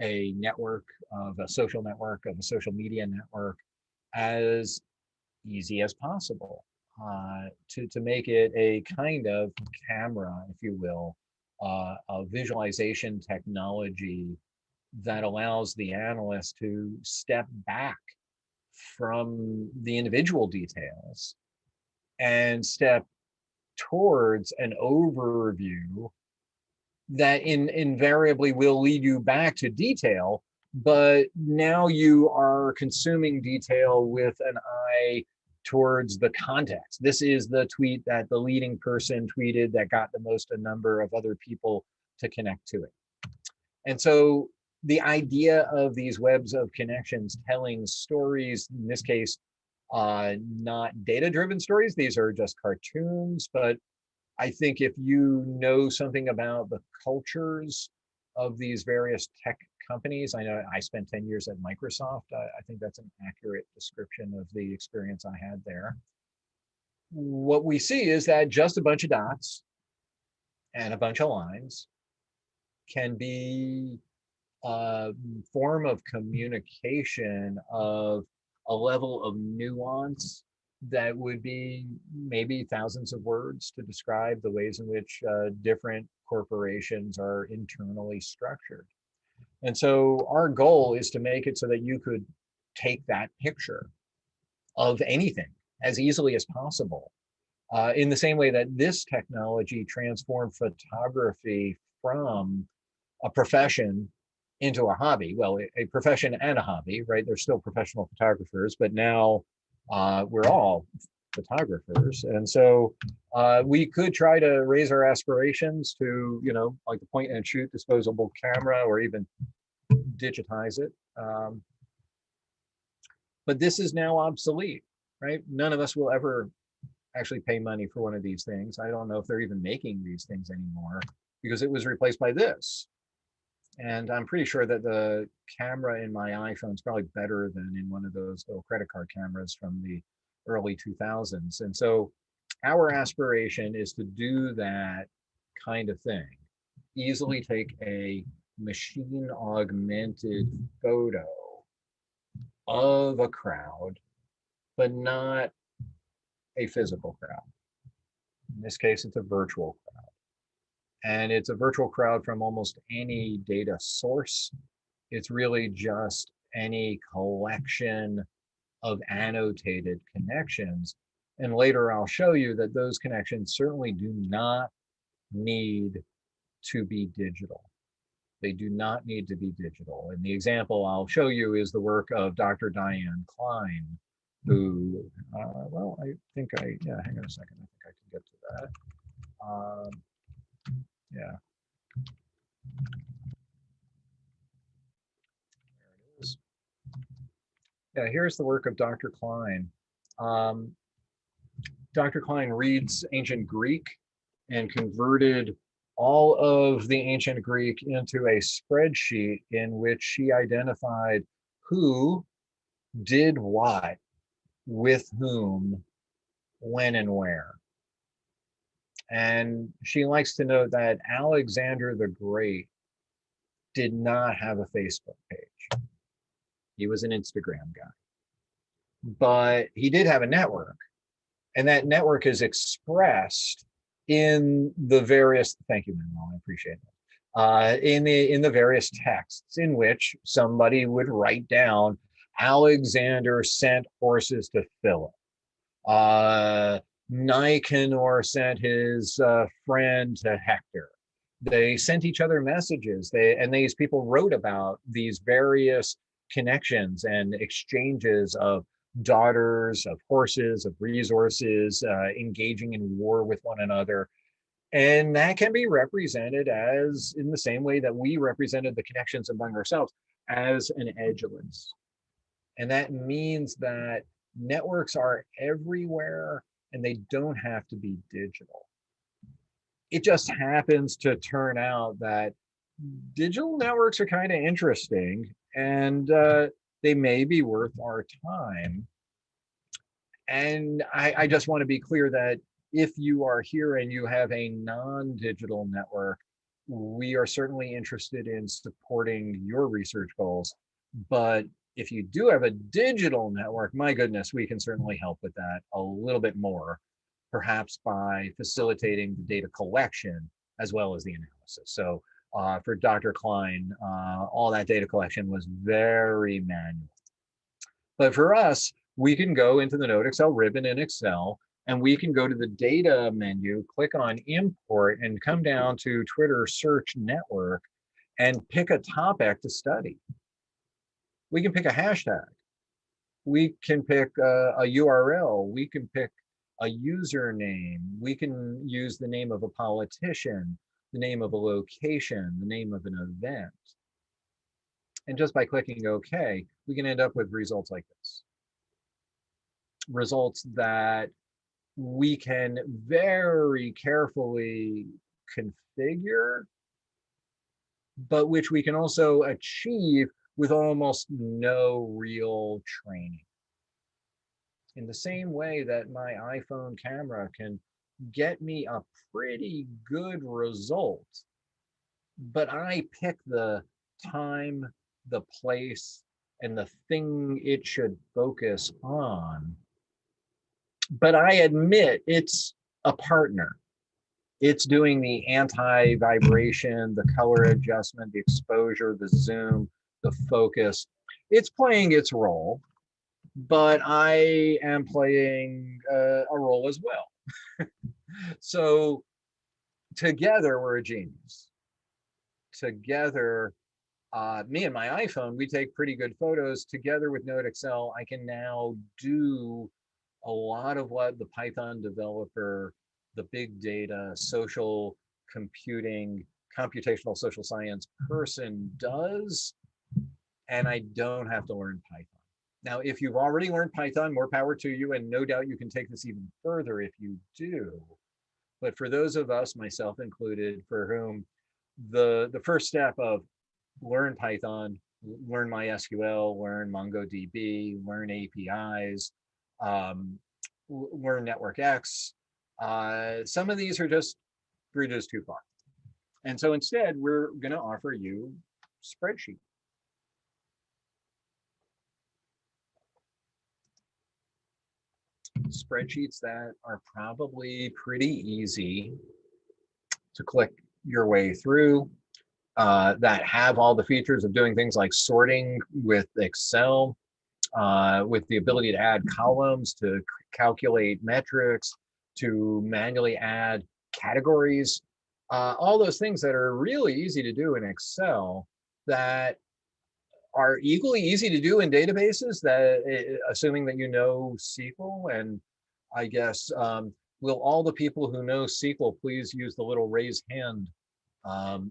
a network, of a social network, of a social media network, as easy as possible, to make it a kind of camera, if you will, a visualization technology that allows the analyst to step back from the individual details and step towards an overview that invariably will lead you back to detail, but now you are consuming detail with an eye towards the context. This is the tweet that the leading person tweeted that got the most number of other people to connect to it. And so the idea of these webs of connections telling stories, in this case, not data-driven stories, these are just cartoons, but I think if you know something about the cultures of these various tech companies, I know I spent 10 years at Microsoft, I think that's an accurate description of the experience I had there. What we see is that just a bunch of dots and a bunch of lines can be a form of communication of a level of nuance that would be maybe thousands of words to describe the ways in which different corporations are internally structured. And so our goal is to make it so that you could take that picture of anything as easily as possible. In the same way that this technology transformed photography from a profession into a hobby. Well, a profession and a hobby, right? They're still professional photographers, but now we're all photographers. And so we could try to raise our aspirations to, you know, like the point and shoot disposable camera or even digitize it. But this is now obsolete, right? None of us will ever actually pay money for one of these things. I don't know if they're even making these things anymore because it was replaced by this. And I'm pretty sure that the camera in my iPhone is probably better than in one of those little credit card cameras from the early 2000s. And so our aspiration is to do that kind of thing. Easily take a machine augmented photo of a crowd, but not a physical crowd. In this case, it's a virtual crowd. And it's a virtual crowd from almost any data source. It's really just any collection of annotated connections. And later I'll show you that those connections certainly do not need to be digital. They do not need to be digital. And the example I'll show you is the work of Dr. Diane Klein, who, well, I think yeah, hang on a second. I think I can get to that. Yeah. There it is. Yeah, here's the work of Dr. Klein. Dr. Klein reads ancient Greek and converted all of the ancient Greek into a spreadsheet in which she identified who did what, with whom, when and where. And she likes to note that Alexander the Great did not have a Facebook page. He was an Instagram guy. But he did have a network. And that network is expressed in the various, thank you, Manuel, I appreciate it. In the various texts in which somebody would write down, Alexander sent horses to Philip. Nicanor sent his friend to Hector. They sent each other messages. And these people wrote about these various connections and exchanges of daughters, of horses, of resources, engaging in war with one another. And that can be represented as, in the same way that we represented the connections among ourselves, as an edgeless. And that means that networks are everywhere and they don't have to be digital. It just happens to turn out that digital networks are kind of interesting and they may be worth our time. And I just want to be clear that if you are here and you have a non-digital network, we are certainly interested in supporting your research goals. But if you do have a digital network, my goodness, we can certainly help with that a little bit more, perhaps by facilitating the data collection as well as the analysis. So for Dr. Klein, all that data collection was very manual. But for us, we can go into the NodeXL ribbon in Excel, and we can go to the data menu, click on import, and come down to Twitter search network and pick a topic to study. We can pick a hashtag. We can pick a URL. We can pick a username. We can use the name of a politician, the name of a location, the name of an event. And just by clicking OK, we can end up with results like this. Results that we can very carefully configure, but which we can also achieve with almost no real training. In the same way that my iPhone camera can get me a pretty good result, but I pick the time, the place, and the thing it should focus on. But I admit it's a partner. It's doing the anti-vibration, the color adjustment, the exposure, the zoom, the focus. It's playing its role, but I am playing a role as well. So together we're a genius. Together, me and my iPhone, we take pretty good photos. Together with NodeXL, I can now do a lot of what the Python developer, the big data, social computing, computational social science person does, and I don't have to learn Python. Now, if you've already learned Python, more power to you, and no doubt you can take this even further if you do. But for those of us, myself included, for whom the first step of learn Python, learn MySQL, learn MongoDB, learn APIs, learn NetworkX, some of these are just bridges too far. And so instead, we're going to offer you spreadsheet. Spreadsheets that are probably pretty easy to click your way through, that have all the features of doing things like sorting with Excel, with the ability to add columns, to calculate metrics, to manually add categories, all those things that are really easy to do in Excel that are equally easy to do in databases, that assuming that you know SQL. And I guess, will all the people who know SQL please use the little raise hand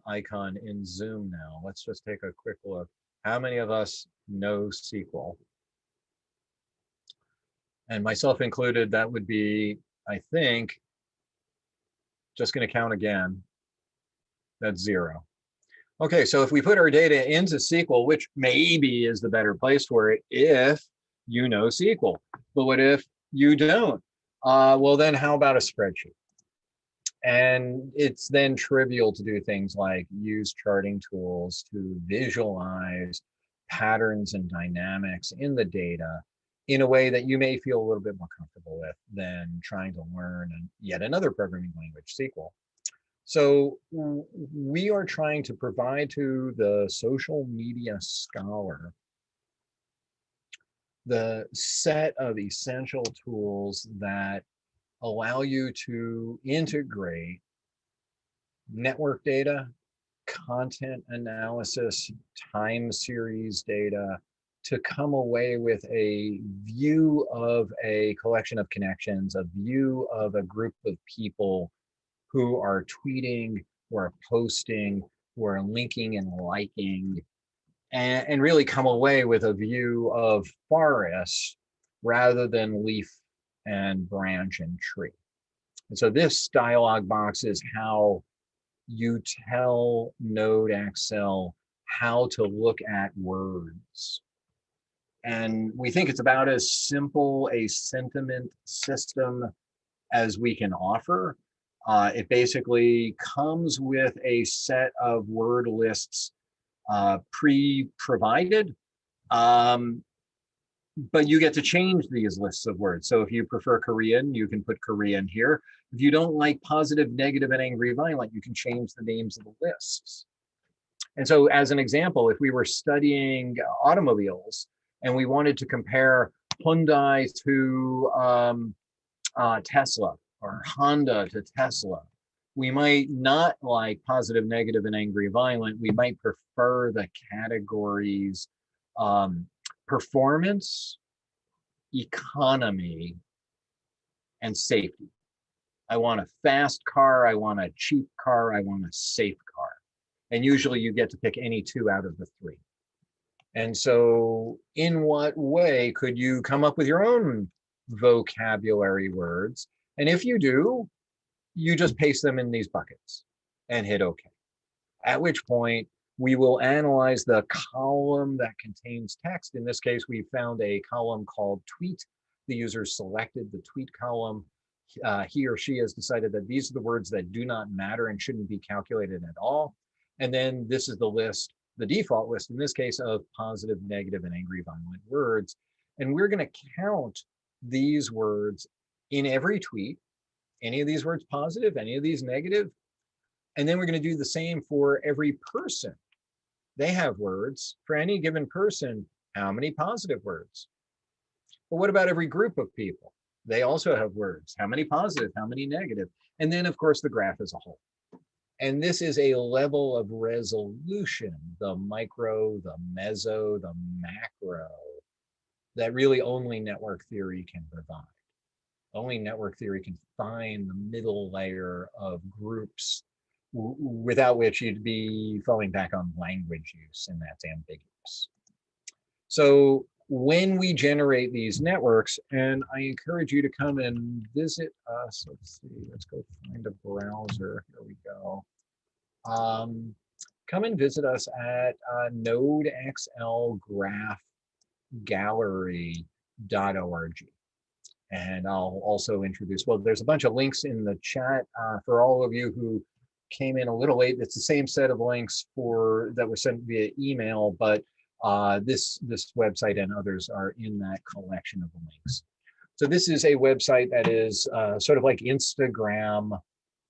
icon in Zoom now? Let's just take a quick look. How many of us know SQL? And myself included, that would be, I think, just going to count again. That's 0. Okay, so if we put our data into SQL, which maybe is the better place for it if you know SQL, but what if you don't? Well, then how about a spreadsheet? And it's then trivial to do things like use charting tools to visualize patterns and dynamics in the data in a way that you may feel a little bit more comfortable with than trying to learn yet another programming language, SQL. So we are trying to provide to the social media scholar the set of essential tools that allow you to integrate network data, content analysis, time series data, to come away with a view of a collection of connections, a view of a group of people who are tweeting, who are posting, who are linking and liking, and really come away with a view of forest rather than leaf and branch and tree. And so this dialog box is how you tell NodeXL how to look at words. And we think it's about as simple a sentiment system as we can offer. It basically comes with a set of word lists pre-provided, but you get to change these lists of words. So if you prefer Korean, you can put Korean here. If you don't like positive, negative, and angry, violent, you can change the names of the lists. And so as an example, if we were studying automobiles and we wanted to compare Hyundai to Tesla, or Honda to Tesla, we might not like positive, negative, and angry, violent. We might prefer the categories performance, economy, and safety. I want a fast car, I want a cheap car, I want a safe car. And usually you get to pick any 2 out of the 3. And so in what way could you come up with your own vocabulary words? And if you do, you just paste them in these buckets and hit OK. At which point we will analyze the column that contains text. In this case, we found a column called tweet. The user selected the tweet column. He or she has decided that these are the words that do not matter and shouldn't be calculated at all. And then this is the list, the default list in this case, of positive, negative, and angry, violent words. And we're going to count these words in every tweet. Any of these words positive, any of these negative. And then we're going to do the same for every person. They have words. For any given person, how many positive words? But what about every group of people? They also have words. How many positive, how many negative? And then, of course, the graph as a whole. And this is a level of resolution, the micro, the meso, the macro, that really only network theory can provide. only network theory can find the middle layer of groups without which you'd be falling back on language use, and that's ambiguous. So when we generate these networks, and I encourage you to come and visit us. Let's see, let's go find a browser. Here we go. Come and visit us at NodeXLGraphGallery.org. And I'll also introduce, well, there's a bunch of links in the chat for all of you who came in a little late. It's the same set of links that were sent via email, but this website and others are in that collection of links. So this is a website that is sort of like Instagram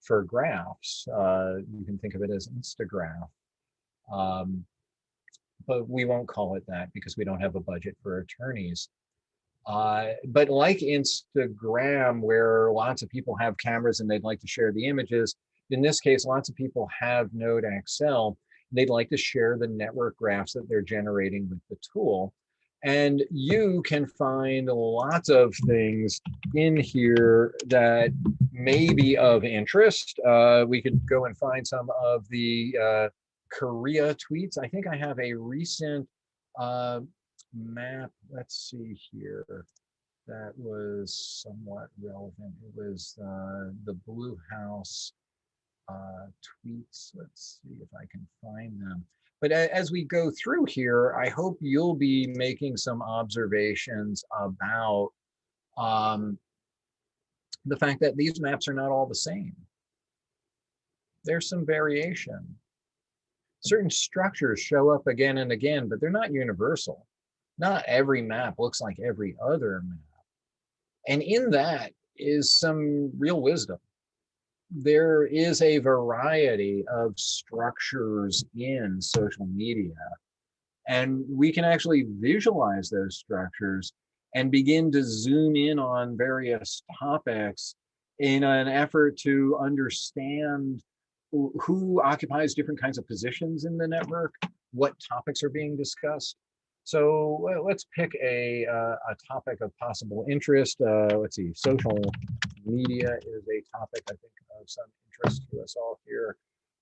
for graphs. You can think of it as Instagraph. But we won't call it that because we don't have a budget for attorneys. But like Instagram, where lots of people have cameras and they'd like to share the images, in this case, lots of people have NodeXL. They'd like to share the network graphs that they're generating with the tool. And you can find lots of things in here that may be of interest. We could go and find some of the Korea tweets. I think I have a recent map. Let's see here. That was somewhat relevant. It was the Blue House tweets. Let's see if I can find them. But as we go through here, I hope you'll be making some observations about the fact that these maps are not all the same. There's some variation. Certain structures show up again and again, but they're not universal. Not every map looks like every other map. And in that is some real wisdom. There is a variety of structures in social media, and we can actually visualize those structures and begin to zoom in on various topics in an effort to understand who occupies different kinds of positions in the network, what topics are being discussed. So let's pick a topic of possible interest. Let's see, social media is a topic, I think, of some interest to us all here.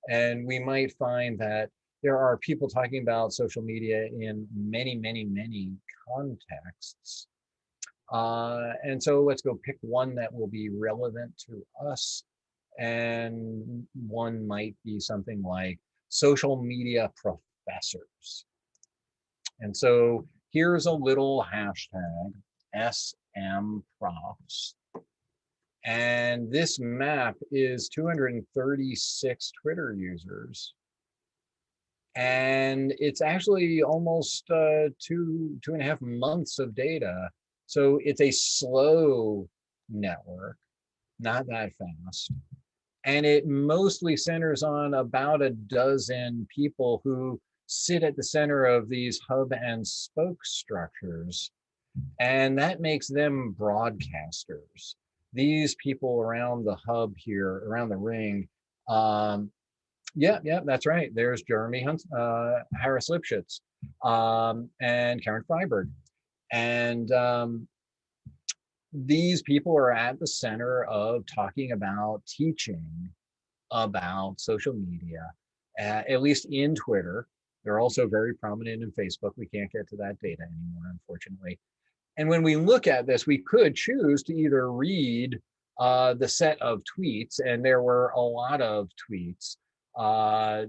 And we might find that there are people talking about social media in many, many, many contexts. And so let's go pick one that will be relevant to us. And one might be something like social media professors. And so here's a little hashtag, SMProfs. And this map is 236 Twitter users. And it's actually almost 2.5 months of data. So it's a slow network, not that fast. And it mostly centers on about a dozen people who sit at the center of these hub and spoke structures. And that makes them broadcasters. These people around the hub here, around the ring, yeah, that's right. There's Jeremy Harris Lipschitz and Karen Freiberg. And these people are at the center of talking about teaching about social media, at least in Twitter. They're also very prominent in Facebook. We can't get to that data anymore, unfortunately. And when we look at this, we could choose to either read the set of tweets, and there were a lot of tweets.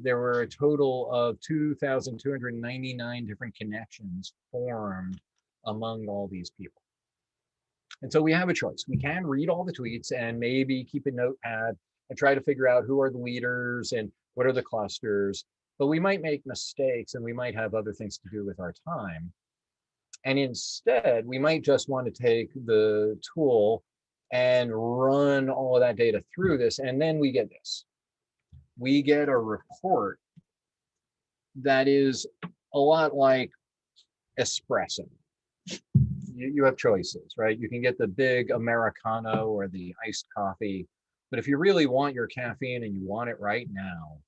There were a total of 2,299 different connections formed among all these people. And so we have a choice. We can read all the tweets and maybe keep a notepad and try to figure out who are the leaders and what are the clusters. But we might make mistakes and we might have other things to do with our time. And instead, we might just want to take the tool and run all of that data through this. And then we get this. We get a report that is a lot like espresso. You have choices, right? You can get the big Americano or the iced coffee. But if you really want your caffeine and you want it right now,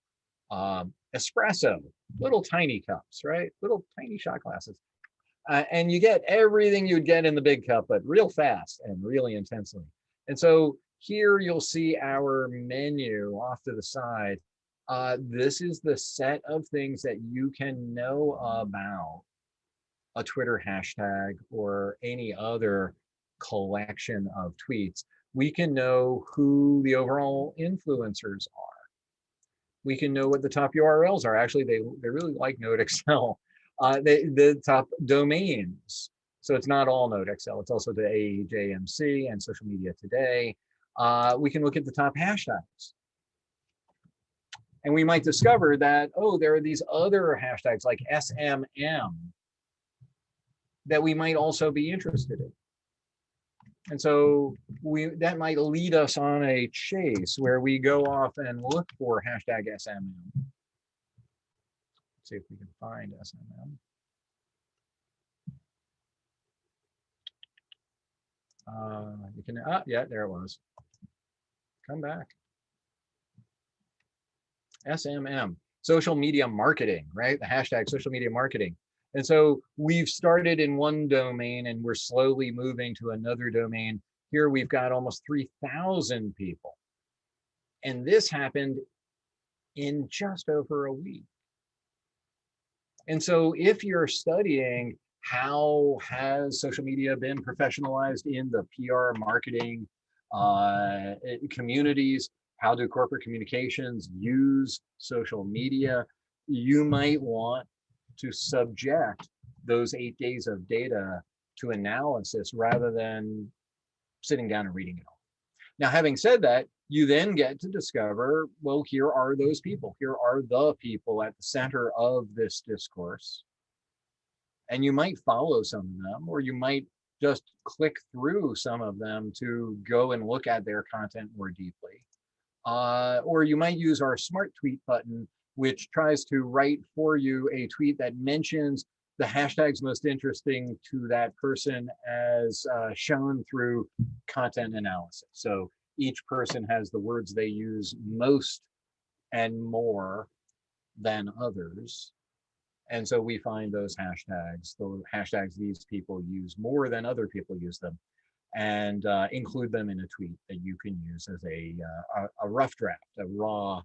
espresso, little tiny cups, right? Little tiny shot glasses. And you get everything you'd get in the big cup, but real fast and really intensely. And so here you'll see our menu off to the side. This is the set of things that you can know about a Twitter hashtag or any other collection of tweets. We can know who the overall influencers are. We can know what the top URLs are. Actually, they really like NodeXL. The top domains. So it's not all NodeXL. It's also the AJMC and Social Media Today. We can look at the top hashtags. And we might discover that, oh, there are these other hashtags like SMM that we might also be interested in. And so that might lead us on a chase where we go off and look for hashtag SMM. See if we can find SMM. You can, yeah, there it was. Come back. SMM, social media marketing, right? The hashtag social media marketing. And so we've started in one domain and we're slowly moving to another domain. Here we've got almost 3,000 people. And this happened in just over a week. And so if you're studying how has social media been professionalized in the PR marketing communities, how do corporate communications use social media, you might want to subject those 8 days of data to analysis rather than sitting down and reading it all. Now, having said that, you then get to discover, well, here are those people. Here are the people at the center of this discourse. And you might follow some of them, or you might just click through some of them to go and look at their content more deeply. Or you might use our smart tweet button, which tries to write for you a tweet that mentions the hashtags most interesting to that person as shown through content analysis. So each person has the words they use most and more than others. And so we find those hashtags these people use more than other people use them, and include them in a tweet that you can use as a rough draft, a raw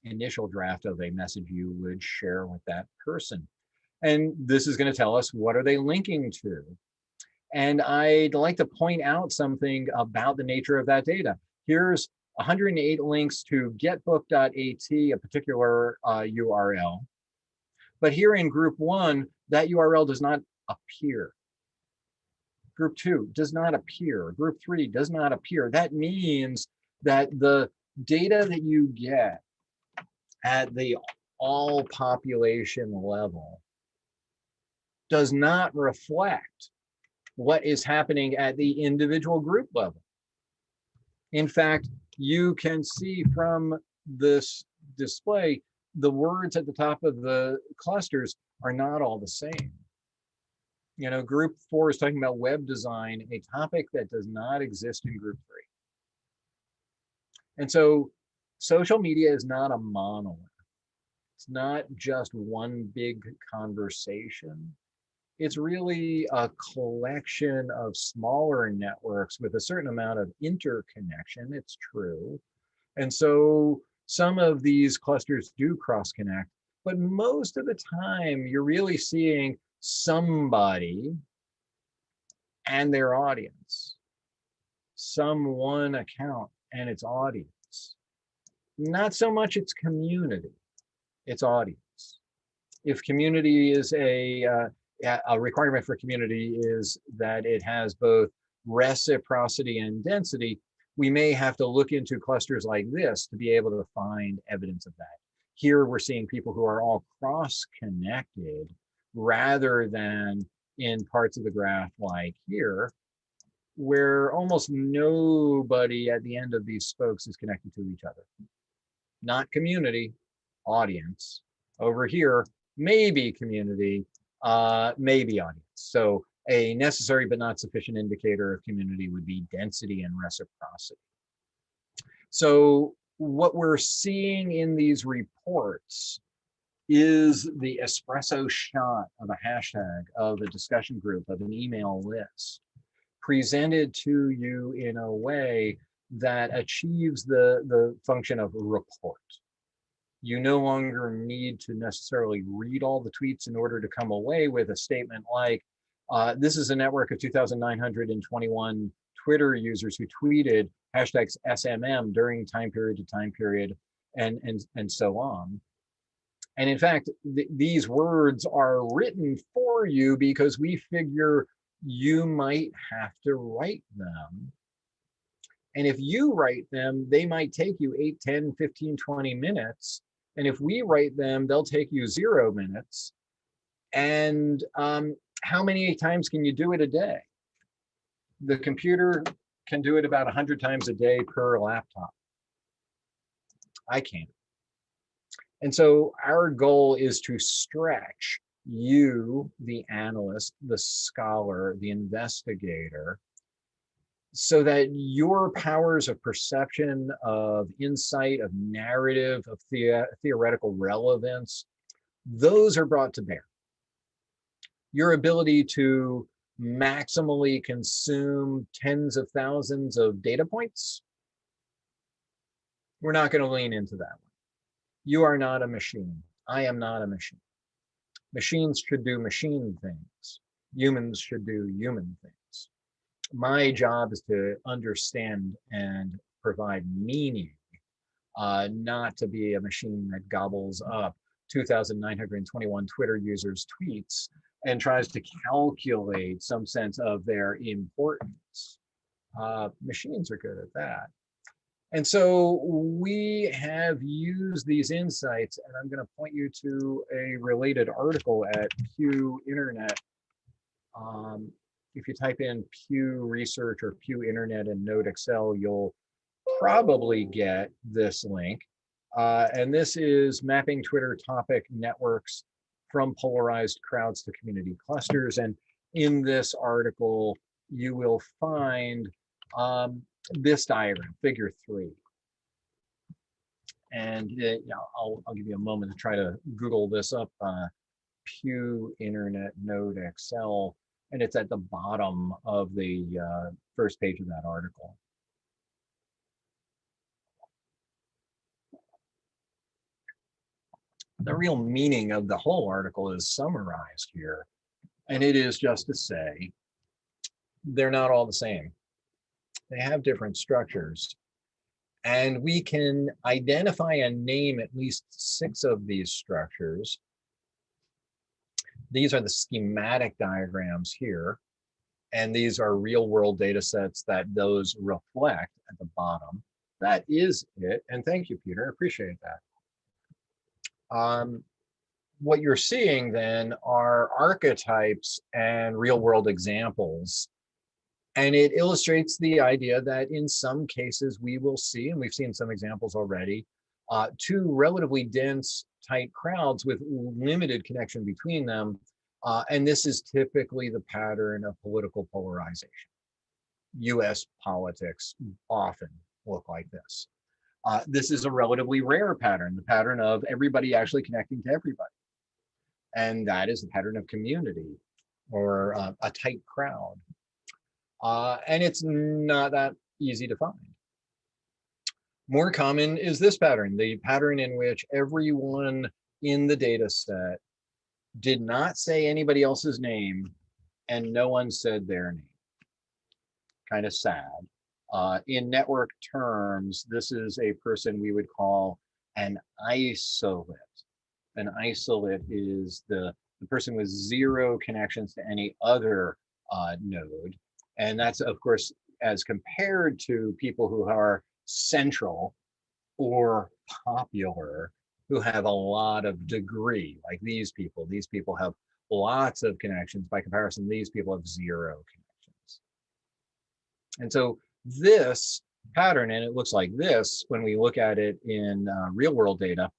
initial draft of a message you would share with that person. And this is going to tell us, what are they linking to? And I'd like to point out something about the nature of that data. Here's 108 links to getbook.at, a particular URL. But here in group 1, that URL does not appear. Group 2 does not appear. Group 3 does not appear. That means that the data that you get at the all population level does not reflect what is happening at the individual group level. In fact, you can see from this display, the words at the top of the clusters are not all the same. You know, group 4 is talking about web design, a topic that does not exist in group 3. And so social media is not a monolith. It's not just one big conversation. It's really a collection of smaller networks with a certain amount of interconnection, it's true. And so some of these clusters do cross-connect, but most of the time you're really seeing somebody and their audience, some one account and its audience. Not so much its community, its audience. If community is a requirement for community is that it has both reciprocity and density, we may have to look into clusters like this to be able to find evidence of that. Here we're seeing people who are all cross-connected rather than in parts of the graph like here, where almost nobody at the end of these spokes is connected to each other. Not community, audience. Over here, maybe community, maybe audience. So a necessary but not sufficient indicator of community would be density and reciprocity. So what we're seeing in these reports is the espresso shot of a hashtag, of a discussion group, of an email list, presented to you in a way that achieves the function of report. You no longer need to necessarily read all the tweets in order to come away with a statement like, this is a network of 2,921 Twitter users who tweeted hashtags SMM during time period to time period, and so on. And in fact, these words are written for you because we figure you might have to write them. And if you write them, they might take you 8, 10, 15, 20 minutes. And if we write them, they'll take you 0 minutes. And how many times can you do it a day? The computer can do it about 100 times a day per laptop. I can't. And so our goal is to stretch you, the analyst, the scholar, the investigator, so that your powers of perception, of insight, of narrative, of theoretical relevance, those are brought to bear. Your ability to maximally consume tens of thousands of data points, we're not going to lean into that one. You are not a machine. I am not a machine. Machines should do machine things. Humans should do human things. My job is to understand and provide meaning, not to be a machine that gobbles up 2,921 Twitter users' tweets and tries to calculate some sense of their importance. Machines are good at that. And so we have used these insights, and I'm going to point you to a related article at Pew Internet. If you type in Pew Research or Pew Internet and NodeXL, you'll probably get this link. And this is mapping Twitter topic networks from polarized crowds to community clusters. And in this article, you will find this diagram, figure 3. And I'll give you a moment to try to Google this up, Pew Internet NodeXL, and it's at the bottom of the first page of that article. The real meaning of the whole article is summarized here, and it is just to say they're not all the same. They have different structures, and we can identify and name at least 6 of these structures. These are the schematic diagrams here, and these are real world data sets that those reflect at the bottom. That is it, and thank you, Peter, I appreciate that. What you're seeing then are archetypes and real world examples. And it illustrates the idea that in some cases we will see, and we've seen some examples already, 2 relatively dense, tight crowds with limited connection between them. And this is typically the pattern of political polarization. US politics often look like this. This is a relatively rare pattern, the pattern of everybody actually connecting to everybody. And that is the pattern of community or a tight crowd. And it's not that easy to find. More common is this pattern, the pattern in which everyone in the data set did not say anybody else's name and no one said their name. Kind of sad. In network terms, this is a person we would call an isolate. An isolate is the person with 0 connections to any other node. And that's, of course, as compared to people who are central or popular, who have a lot of degree, like these people. These people have lots of connections. By comparison, these people have 0 connections. And so this pattern, and it looks like this when we look at it in real world data,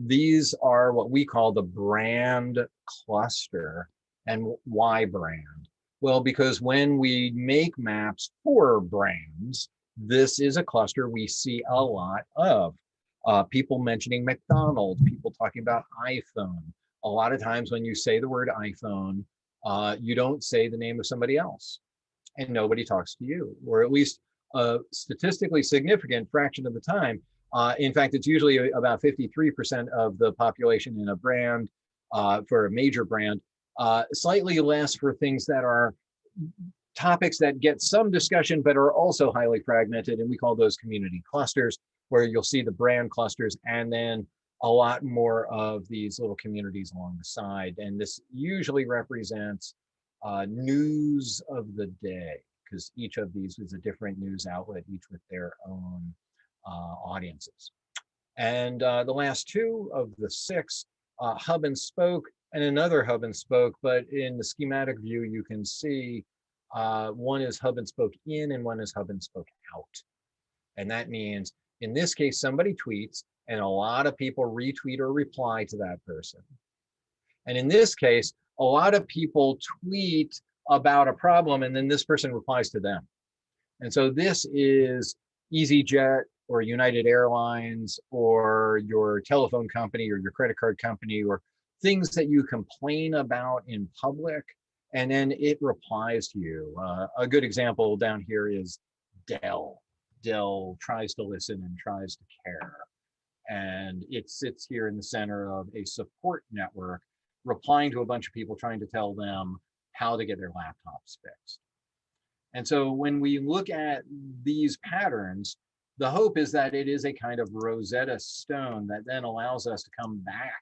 these are what we call the brand cluster. And why brand? Well, because when we make maps for brands, this is a cluster we see a lot of. People mentioning McDonald's, people talking about iPhone. A lot of times when you say the word iPhone, you don't say the name of somebody else. and nobody talks to you, or at least a statistically significant fraction of the time. In fact, it's usually about 53% of the population in a brand, for a major brand, slightly less for things that are topics that get some discussion but are also highly fragmented, and we call those community clusters, where you'll see the brand clusters and then a lot more of these little communities along the side. And this usually represents news of the day, because each of these is a different news outlet, each with their own audiences. And the last two of the six, hub and spoke, and another hub and spoke, but in the schematic view, you can see one is hub and spoke in and one is hub and spoke out. And that means, in this case, somebody tweets and a lot of people retweet or reply to that person. And in this case, a lot of people tweet about a problem and then this person replies to them. And so this is EasyJet or United Airlines or your telephone company or your credit card company, or things that you complain about in public, and then it replies to you. A good example down here is Dell. Dell tries to listen and tries to care. And it sits here in the center of a support network, replying to a bunch of people trying to tell them how to get their laptops fixed. And so when we look at these patterns, the hope is that it is a kind of Rosetta Stone that then allows us to come back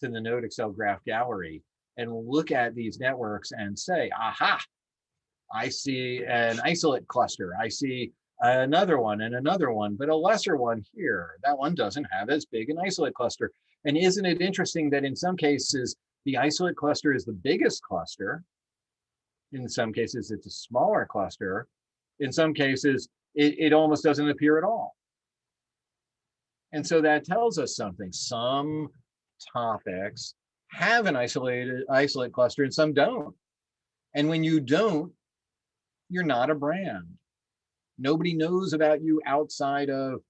to the NodeXL Graph Gallery and look at these networks and say, aha, I see an isolate cluster. I see another one and another one, but a lesser one here. That one doesn't have as big an isolate cluster. And isn't it interesting that in some cases, the isolate cluster is the biggest cluster. In some cases, it's a smaller cluster. In some cases, it almost doesn't appear at all. And so that tells us something. Some topics have an isolate cluster and some don't. And when you don't, you're not a brand. Nobody knows about you outside of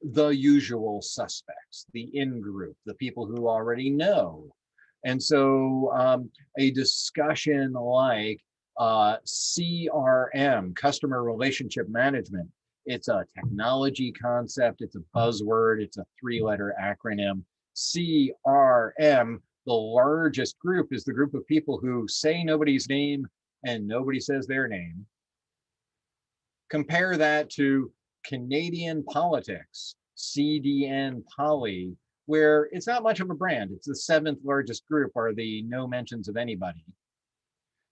the usual suspects, the in-group, the people who already know. And so a discussion like CRM, customer relationship management, it's a technology concept, it's a buzzword, it's a three-letter acronym. CRM, the largest group, is the group of people who say nobody's name and nobody says their name. Compare that to Canadian politics, CDN Poly, where it's not much of a brand. It's the 7th largest group, are the no mentions of anybody.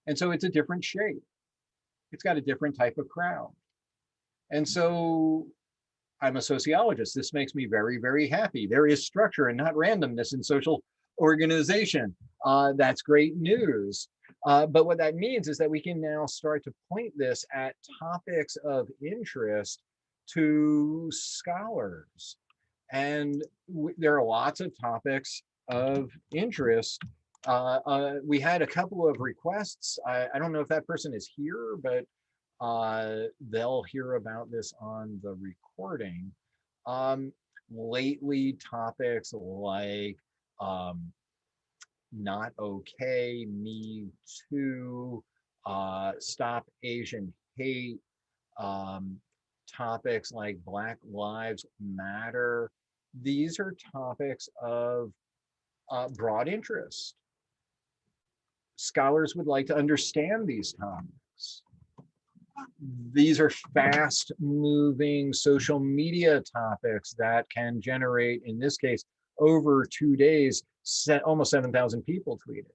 And so it's a different shape. It's got a different type of crowd. And so I'm a sociologist. This makes me very, very happy. There is structure and not randomness in social organization. That's great news. But what that means is that we can now start to point this at topics of interest to scholars. And there are lots of topics of interest. We had a couple of requests. I don't know if that person is here, but they'll hear about this on the recording. Lately, topics like not okay, me too, stop Asian hate, topics like Black Lives Matter. These are topics of broad interest. Scholars would like to understand these topics. These are fast moving social media topics that can generate, in this case, over 2 days, almost 7,000 people tweeted.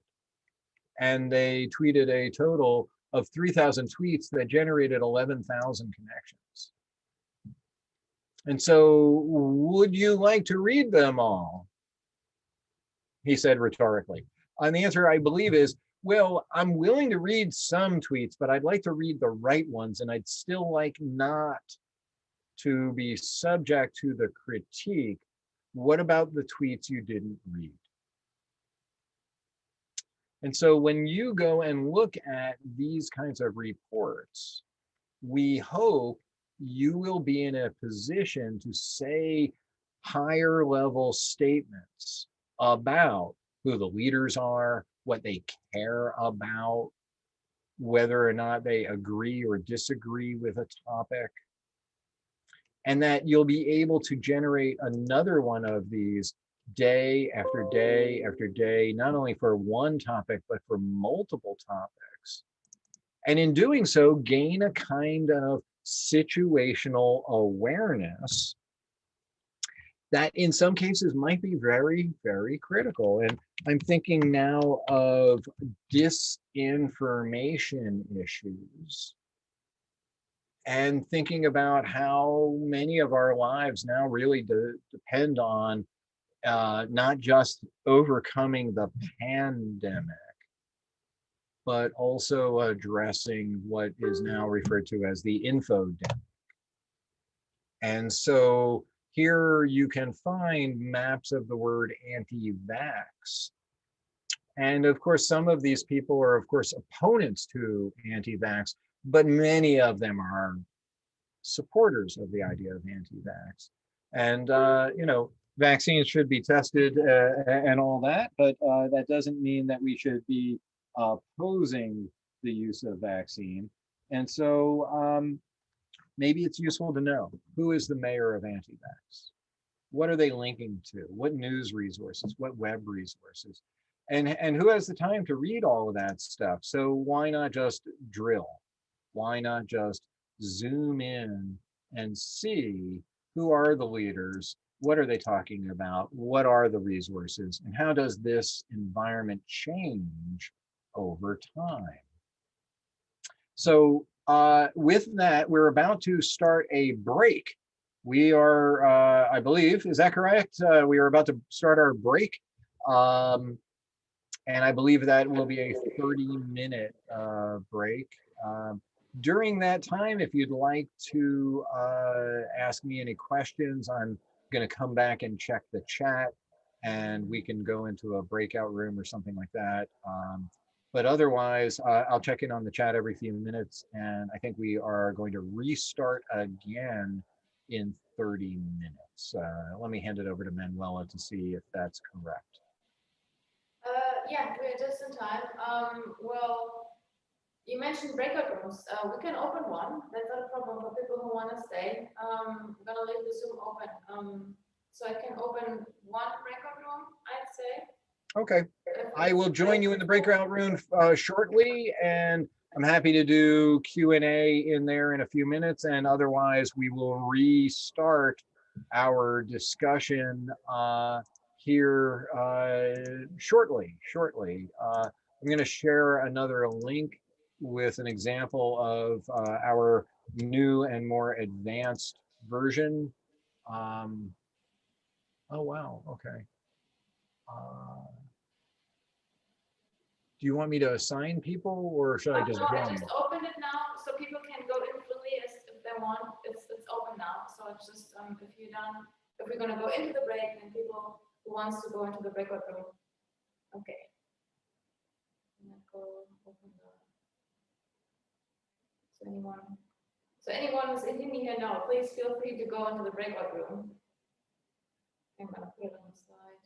And they tweeted a total of 3,000 tweets that generated 11,000 connections. And so, would you like to read them all? He said rhetorically. And the answer, I believe, is, well, I'm willing to read some tweets, but I'd like to read the right ones, and I'd still like not to be subject to the critique. What about the tweets you didn't read? And so when you go and look at these kinds of reports, we hope you will be in a position to say higher level statements about who the leaders are, what they care about, whether or not they agree or disagree with a topic. And that you'll be able to generate another one of these day after day after day, not only for one topic, but for multiple topics. And in doing so, gain a kind of situational awareness that in some cases might be very, very critical. And I'm thinking now of disinformation issues and thinking about how many of our lives now really depend on not just overcoming the pandemic, but also addressing what is now referred to as the infodemic. And so here you can find maps of the word anti-vax. And of course, some of these people are, of course, opponents to anti-vax, but many of them are supporters of the idea of anti-vax. And, you know, vaccines should be tested and all that, but that doesn't mean that we should be opposing the use of vaccine. And so maybe it's useful to know, who is the mayor of anti-vax? What are they linking to? What news resources? What web resources? And who has the time to read all of that stuff? So why not just drill? Why not just zoom in and see who are the leaders? What are they talking about? What are the resources? And how does this environment change over time? So with that, we're about to start a break. We are, I believe, is that correct? We are about to start our break. And I believe that will be a 30-minute break. During that time, if you'd like to ask me any questions, I'm going to come back and check the chat and we can go into a breakout room or something like that. But otherwise, I'll check in on the chat every few minutes, and I think we are going to restart again in 30 minutes. Let me hand it over to Manuela to see if that's correct. Yeah, we're just in time. Well, you mentioned breakout rooms. We can open one. That's not a problem for people who want to stay. I'm gonna leave the Zoom open. So I can open one breakout room, I'd say. Okay, I will join you in the breakout room shortly, and I'm happy to do Q&A in there in a few minutes, and otherwise we will restart our discussion here shortly. I'm going to share another link with an example of our new and more advanced version. Oh, wow, okay. Do you want me to assign people, or should I just No, I join? just opened it now, so people can go in freely if they want. It's open now, so it's just if you're done, if we're gonna go into the break, then people who wants to go into the breakout room. Okay. I'm gonna go open the. So anyone who's in here now, please feel free to go into the breakout room. I'm gonna put it on the slide.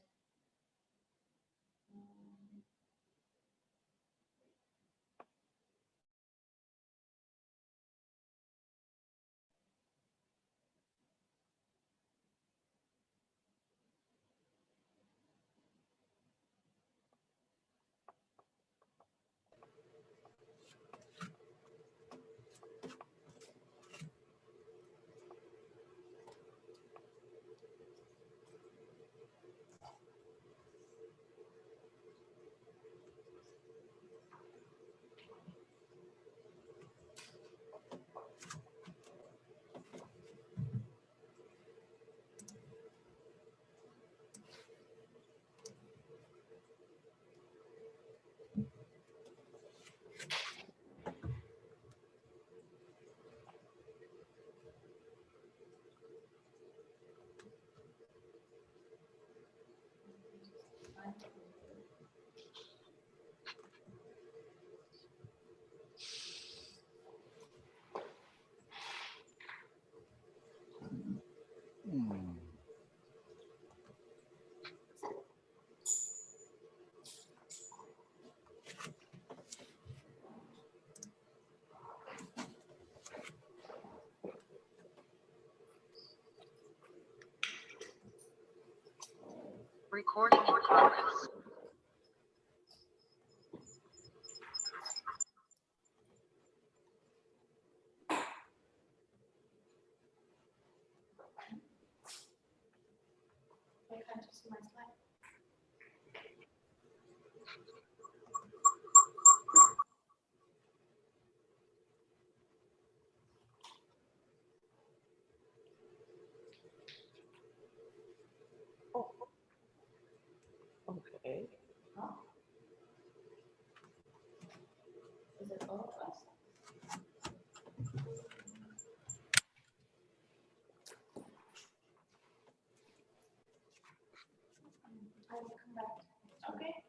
Recording in progress. I can't just see my slide. Okay. Huh? Is it all of us? I will come back. Okay.